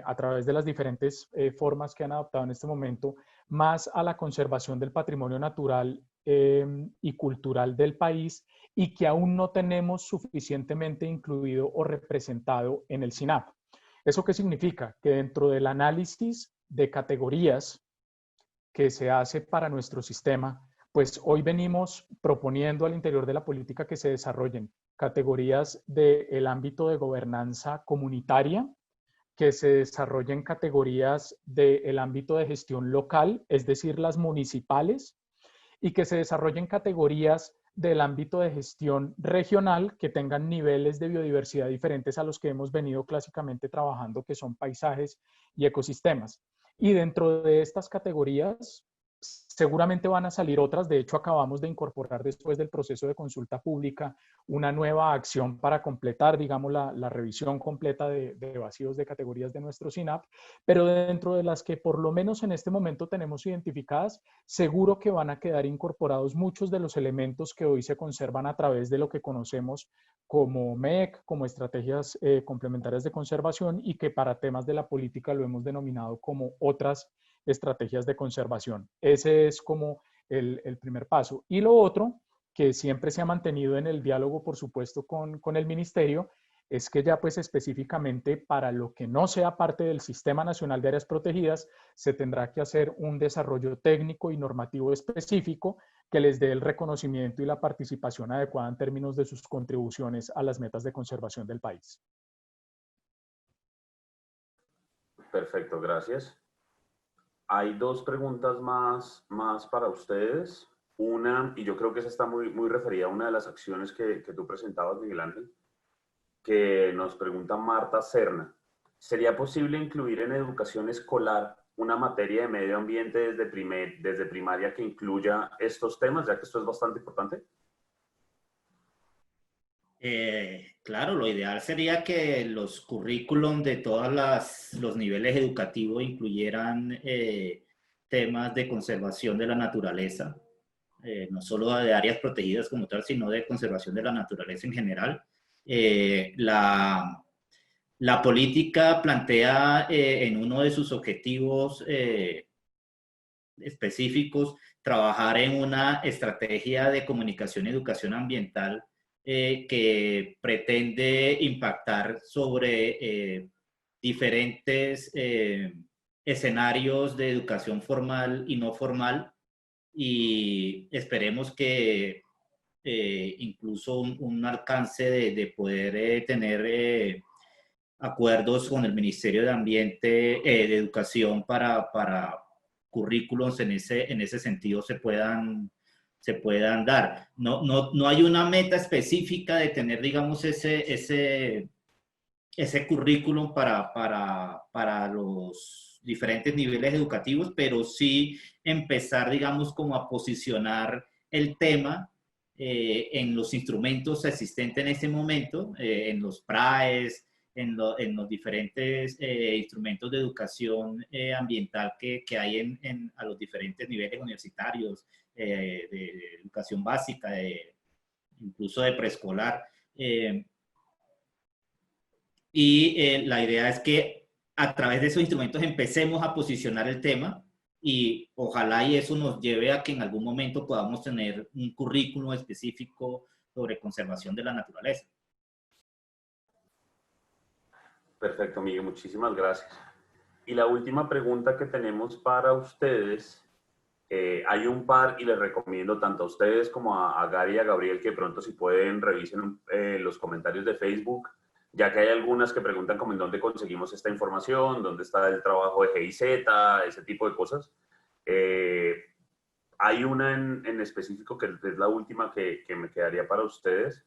Speaker 4: a través de las diferentes formas que han adoptado en este momento más a la conservación del patrimonio natural y cultural del país y que aún no tenemos suficientemente incluido o representado en el SINAP. ¿Eso qué significa? Que dentro del análisis de categorías que se hace para nuestro sistema, pues hoy venimos proponiendo al interior de la política que se desarrollen categorías del ámbito de gobernanza comunitaria, que se desarrollen categorías del ámbito de gestión local, es decir, las municipales, y que se desarrollen categorías del ámbito de gestión regional que tengan niveles de biodiversidad diferentes a los que hemos venido clásicamente trabajando, que son paisajes y ecosistemas. Y dentro de estas categorías, seguramente van a salir otras. De hecho, acabamos de incorporar después del proceso de consulta pública una nueva acción para completar, digamos, la revisión completa de vacíos de categorías de nuestro SINAP, pero dentro de las que por lo menos en este momento tenemos identificadas, seguro que van a quedar incorporados muchos de los elementos que hoy se conservan a través de lo que conocemos como MEC, como estrategias complementarias de conservación y que para temas de la política lo hemos denominado como otras estrategias de conservación. Ese es como el primer paso. Y lo otro, que siempre se ha mantenido en el diálogo, por supuesto, con el ministerio, es que ya pues específicamente para lo que no sea parte del Sistema Nacional de Áreas Protegidas, se tendrá que hacer un desarrollo técnico y normativo específico que les dé el reconocimiento y la participación adecuada en términos de sus contribuciones a las metas de conservación del país.
Speaker 1: Perfecto, gracias. Hay dos preguntas más para ustedes. Una, y yo creo que esa está muy referida a una de las acciones que tú presentabas, Miguel Ángel, que nos pregunta Marta Serna. ¿Sería posible incluir en educación escolar una materia de medio ambiente desde primaria que incluya estos temas, ya que esto es bastante importante?
Speaker 5: Claro, lo ideal sería que los currículum de todos los niveles educativos incluyeran temas de conservación de la naturaleza, no solo de áreas protegidas como tal, sino de conservación de la naturaleza en general. La política plantea en uno de sus objetivos específicos trabajar en una estrategia de comunicación y educación ambiental que pretende impactar sobre diferentes escenarios de educación formal y no formal, y esperemos que incluso un alcance de poder tener acuerdos con el Ministerio de Ambiente, de Educación para currículos en ese sentido se puedan dar. No hay una meta específica de tener, digamos, ese currículum para los diferentes niveles educativos, pero sí empezar, digamos, como a posicionar el tema en los instrumentos existentes en este momento, en los PRAES, en los diferentes instrumentos de educación ambiental que hay a los diferentes niveles universitarios, de educación básica, incluso de preescolar. La idea es que a través de esos instrumentos empecemos a posicionar el tema y ojalá y eso nos lleve a que en algún momento podamos tener un currículum específico sobre conservación de la naturaleza.
Speaker 1: Perfecto, Miguel, muchísimas gracias. Y la última pregunta que tenemos para ustedes, hay un par y les recomiendo tanto a ustedes como a Gary y a Gabriel que pronto si pueden revisen los comentarios de Facebook, ya que hay algunas que preguntan como en dónde conseguimos esta información, dónde está el trabajo de GIZ, ese tipo de cosas. Hay una en específico que es la última que me quedaría para ustedes,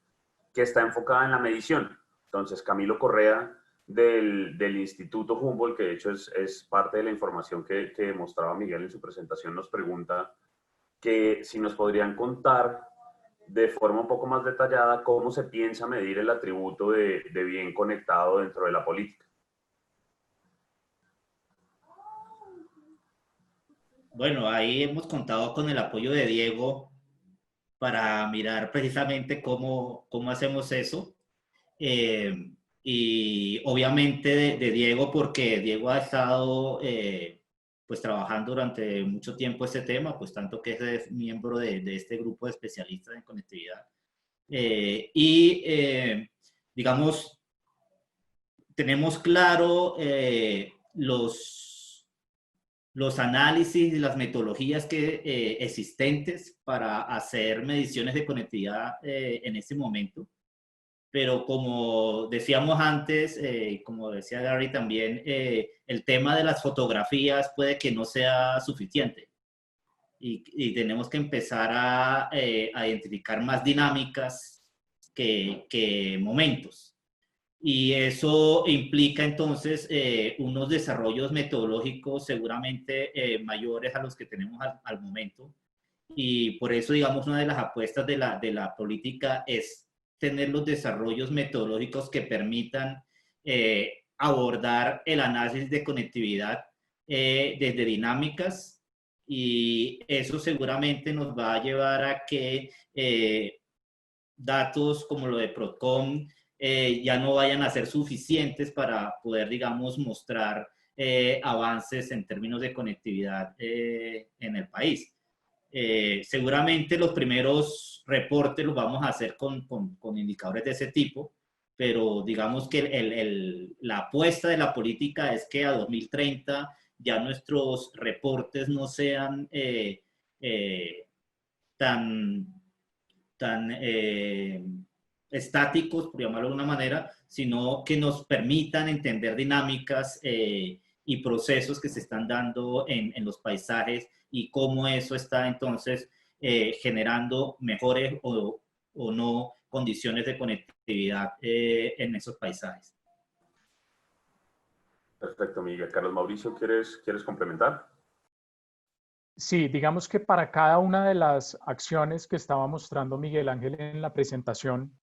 Speaker 1: que está enfocada en la medición. Entonces, Camilo Correa, del Instituto Humboldt, que de hecho es parte de la información que mostraba Miguel en su presentación, nos pregunta que si nos podrían contar de forma un poco más detallada cómo se piensa medir el atributo de bien conectado dentro de la política.
Speaker 5: Bueno, ahí hemos contado con el apoyo de Diego para mirar precisamente cómo hacemos eso. Y obviamente de Diego, porque Diego ha estado pues trabajando durante mucho tiempo este tema, pues tanto que es miembro de este grupo de especialistas en conectividad. Digamos, tenemos claro los análisis y las metodologías existentes para hacer mediciones de conectividad en este momento. Pero como decíamos antes, como decía Gary también, el tema de las fotografías puede que no sea suficiente. Y tenemos que empezar a identificar más dinámicas que momentos. Y eso implica entonces unos desarrollos metodológicos seguramente mayores a los que tenemos al momento. Y por eso, digamos, una de las apuestas de la política es tener los desarrollos metodológicos que permitan abordar el análisis de conectividad desde dinámicas, y eso seguramente nos va a llevar a que datos como lo de Procom ya no vayan a ser suficientes para poder, digamos, mostrar avances en términos de conectividad en el país. Seguramente los primeros reportes los vamos a hacer con indicadores de ese tipo, pero digamos que la apuesta de la política es que a 2030 ya nuestros reportes no sean tan estáticos, por llamarlo de alguna manera, sino que nos permitan entender dinámicas y procesos que se están dando en los paisajes y cómo eso está entonces generando mejores o no condiciones de conectividad en esos paisajes.
Speaker 1: Perfecto, Miguel. Carlos Mauricio, ¿quieres complementar?
Speaker 4: Sí, digamos que para cada una de las acciones que estaba mostrando Miguel Ángel en la presentación,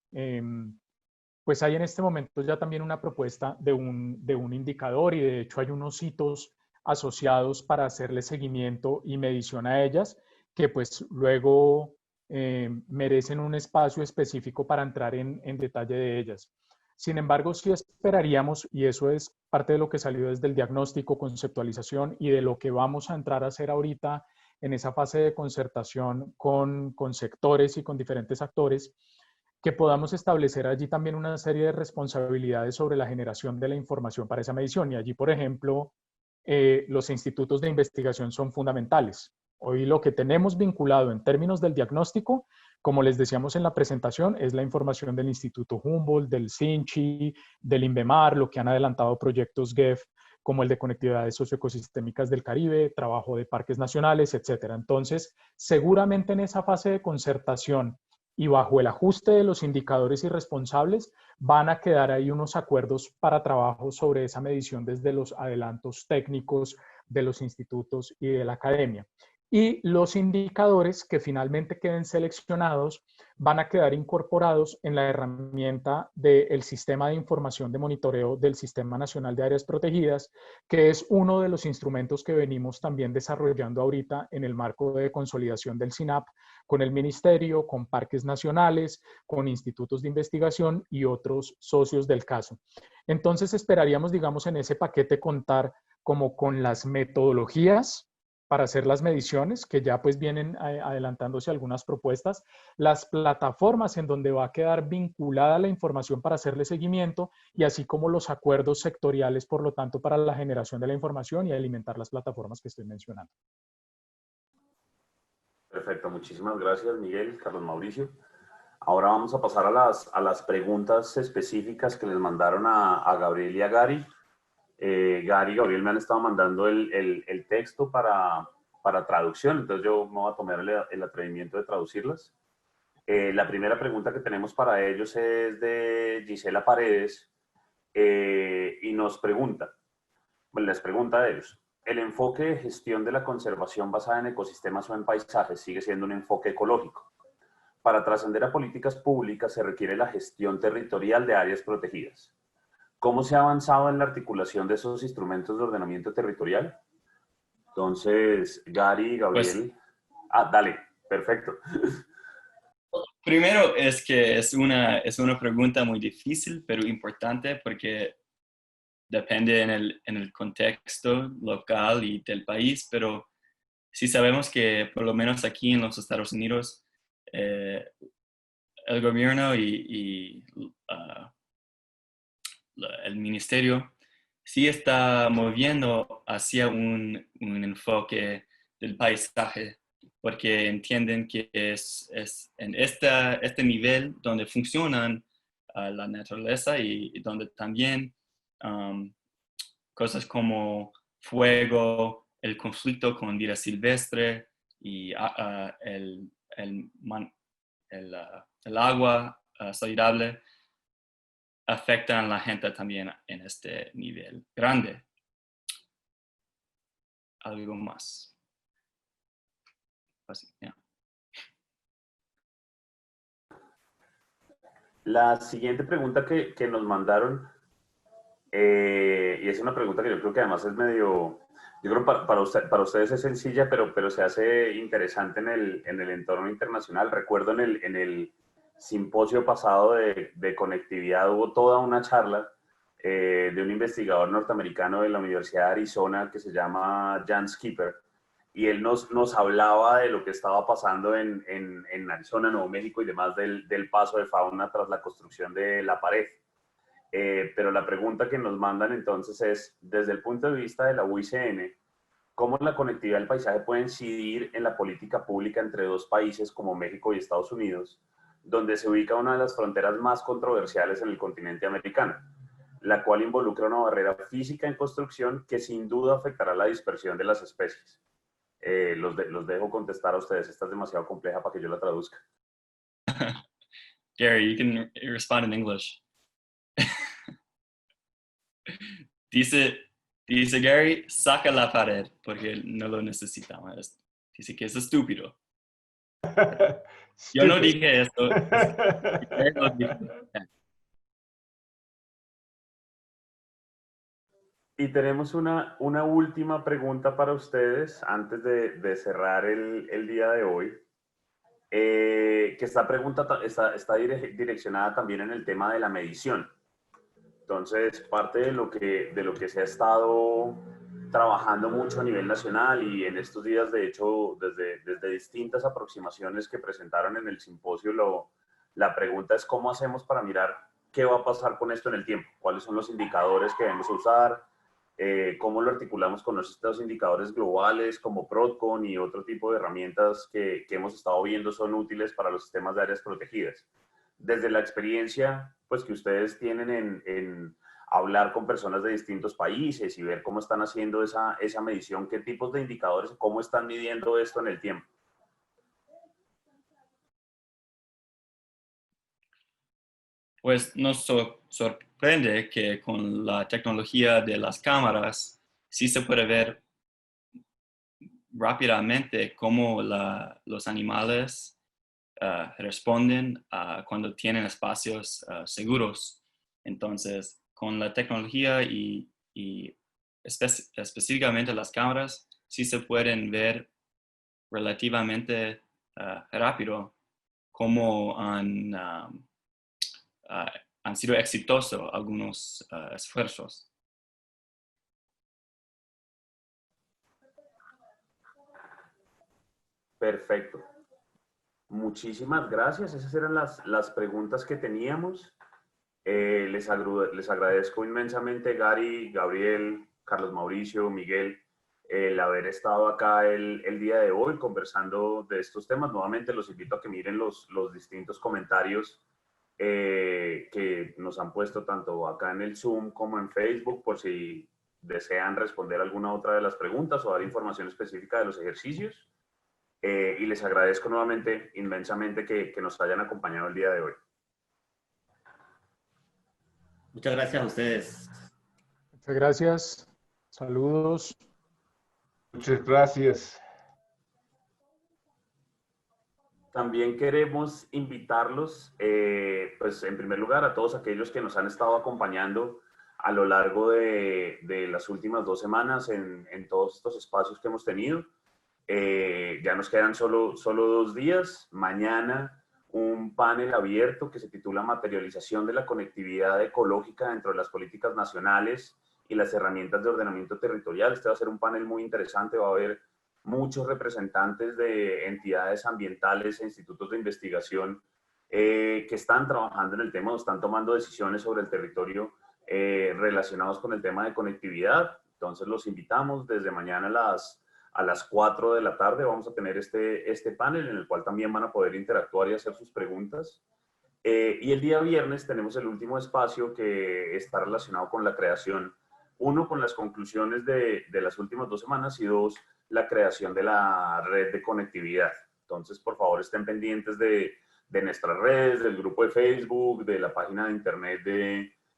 Speaker 4: pues hay en este momento ya también una propuesta de un indicador, y de hecho hay unos hitos asociados para hacerle seguimiento y medición a ellas, que pues luego merecen un espacio específico para entrar en detalle de ellas. Sin embargo, sí esperaríamos, y eso es parte de lo que salió desde el diagnóstico, conceptualización y de lo que vamos a entrar a hacer ahorita en esa fase de concertación con sectores y con diferentes actores, que podamos establecer allí también una serie de responsabilidades sobre la generación de la información para esa medición. Y allí, por ejemplo, los institutos de investigación son fundamentales. Hoy lo que tenemos vinculado en términos del diagnóstico, Como les decíamos en la presentación, es la información del Instituto Humboldt, del SINCHI, del INVEMAR, lo que han adelantado proyectos GEF como el de conectividades socioecosistémicas del Caribe, trabajo de parques nacionales, etc. Entonces, seguramente en esa fase de concertación y bajo el ajuste de los indicadores y responsables, van a quedar ahí unos acuerdos para trabajo sobre esa medición desde los adelantos técnicos de los institutos y de la academia. Y los indicadores que finalmente queden seleccionados van a quedar incorporados en la herramienta del Sistema de Información de Monitoreo del Sistema Nacional de Áreas Protegidas, que es uno de los instrumentos que venimos también desarrollando ahorita en el marco de consolidación del SINAP con el Ministerio, con parques nacionales, con institutos de investigación y otros socios del caso. Entonces esperaríamos, digamos, en ese paquete contar como con las metodologías para hacer las mediciones, que ya pues vienen adelantándose algunas propuestas, las plataformas en donde va a quedar vinculada la información para hacerle seguimiento y así como los acuerdos sectoriales, por lo tanto, para la generación de la información y alimentar las plataformas que estoy mencionando.
Speaker 1: Perfecto, muchísimas gracias, Miguel, Carlos Mauricio. Ahora vamos a pasar a las preguntas específicas que les mandaron a Gabriel y a Gary. Gary y Gabriel me han estado mandando el texto para traducción, entonces yo me voy a tomar el atrevimiento de traducirlas. La primera pregunta que tenemos para ellos es de Gisela Paredes y nos pregunta, les pregunta a ellos, ¿el enfoque de gestión de la conservación basada en ecosistemas o en paisajes sigue siendo un enfoque ecológico? Para trascender a políticas públicas se requiere la gestión territorial de áreas protegidas. ¿Cómo se ha avanzado en la articulación de esos instrumentos de ordenamiento territorial? Entonces, Gary, Gabriel. Pues, dale, perfecto.
Speaker 2: Primero es que es una pregunta muy difícil, pero importante porque depende en el contexto local y del país, pero sí sabemos que por lo menos aquí en los Estados Unidos, el gobierno y el ministerio sí está moviendo hacia un enfoque del paisaje, porque entienden que es en este nivel donde funcionan la naturaleza y donde también cosas como fuego, el conflicto con vida silvestre y el agua saludable afectan a la gente también en este nivel grande. Algo más. Así, yeah.
Speaker 1: La siguiente pregunta que nos mandaron, y es una pregunta que yo creo que además es medio, yo creo para ustedes es sencilla, pero se hace interesante en el entorno internacional. Recuerdo en el simposio pasado de conectividad hubo toda una charla de un investigador norteamericano de la Universidad de Arizona que se llama Jan Skipper, y él nos hablaba de lo que estaba pasando en Arizona, Nuevo México y demás del paso de fauna tras la construcción de la pared. Pero la pregunta que nos mandan entonces es, desde el punto de vista de la UICN, ¿cómo la conectividad del paisaje puede incidir en la política pública entre dos países como México y Estados Unidos, donde se ubica una de las fronteras más controversiales en el continente americano, la cual involucra una barrera física en construcción que sin duda afectará la dispersión de las especies? Los dejo contestar a ustedes. Esta es demasiado compleja para que yo la traduzca.
Speaker 2: Gary, you can respond in English. Dice Gary, saca la pared porque no lo necesitamos. Dice que es estúpido. Yo no dije eso. Él lo dijo.
Speaker 1: Y tenemos una última pregunta para ustedes antes de cerrar el día de hoy. Que esta pregunta está direccionada también en el tema de la medición. Entonces, parte de lo que se ha estado trabajando mucho a nivel nacional y en estos días, de hecho, desde distintas aproximaciones que presentaron en el simposio, la pregunta es cómo hacemos para mirar qué va a pasar con esto en el tiempo, cuáles son los indicadores que debemos usar, cómo lo articulamos con estos indicadores globales como Prodcon y otro tipo de herramientas que hemos estado viendo son útiles para los sistemas de áreas protegidas. Desde la experiencia pues, que ustedes tienen en hablar con personas de distintos países y ver cómo están haciendo esa medición, qué tipos de indicadores, cómo están midiendo esto en el tiempo.
Speaker 2: Pues nos sorprende que con la tecnología de las cámaras sí se puede ver rápidamente cómo los animales responden cuando tienen espacios seguros. Entonces, con la tecnología y específicamente las cámaras, sí se pueden ver relativamente rápido cómo han sido exitosos algunos esfuerzos.
Speaker 1: Perfecto. Muchísimas gracias. Esas eran las preguntas que teníamos. Les agradezco inmensamente, Gary, Gabriel, Carlos Mauricio, Miguel, el haber estado acá el día de hoy conversando de estos temas. Nuevamente los invito a que miren los distintos comentarios que nos han puesto tanto acá en el Zoom como en Facebook, por si desean responder alguna otra de las preguntas o dar información específica de los ejercicios. Y les agradezco nuevamente inmensamente que nos hayan acompañado el día de hoy.
Speaker 5: Muchas gracias a ustedes.
Speaker 4: Muchas gracias. Saludos.
Speaker 3: Muchas gracias.
Speaker 1: También queremos invitarlos, pues en primer lugar, a todos aquellos que nos han estado acompañando a lo largo de las últimas 2 semanas en todos estos espacios que hemos tenido. Ya nos quedan solo 2 días. Mañana un panel abierto que se titula Materialización de la conectividad ecológica dentro de las políticas nacionales y las herramientas de ordenamiento territorial. Este va a ser un panel muy interesante. Va a haber muchos representantes de entidades ambientales e institutos de investigación que están trabajando en el tema o están tomando decisiones sobre el territorio relacionados con el tema de conectividad. Entonces los invitamos desde mañana a las 4 de la tarde. Vamos a tener este panel en el cual también van a poder interactuar y hacer sus preguntas. Y el día viernes tenemos el último espacio que está relacionado con la creación. 1, con las conclusiones de las últimas 2 semanas y 2, la creación de la red de conectividad. Entonces, por favor, estén pendientes de nuestras redes, del grupo de Facebook, de la página de internet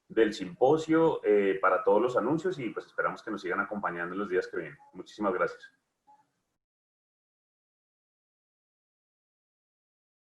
Speaker 1: del simposio para todos los anuncios y pues esperamos que nos sigan acompañando en los días que vienen. Muchísimas gracias.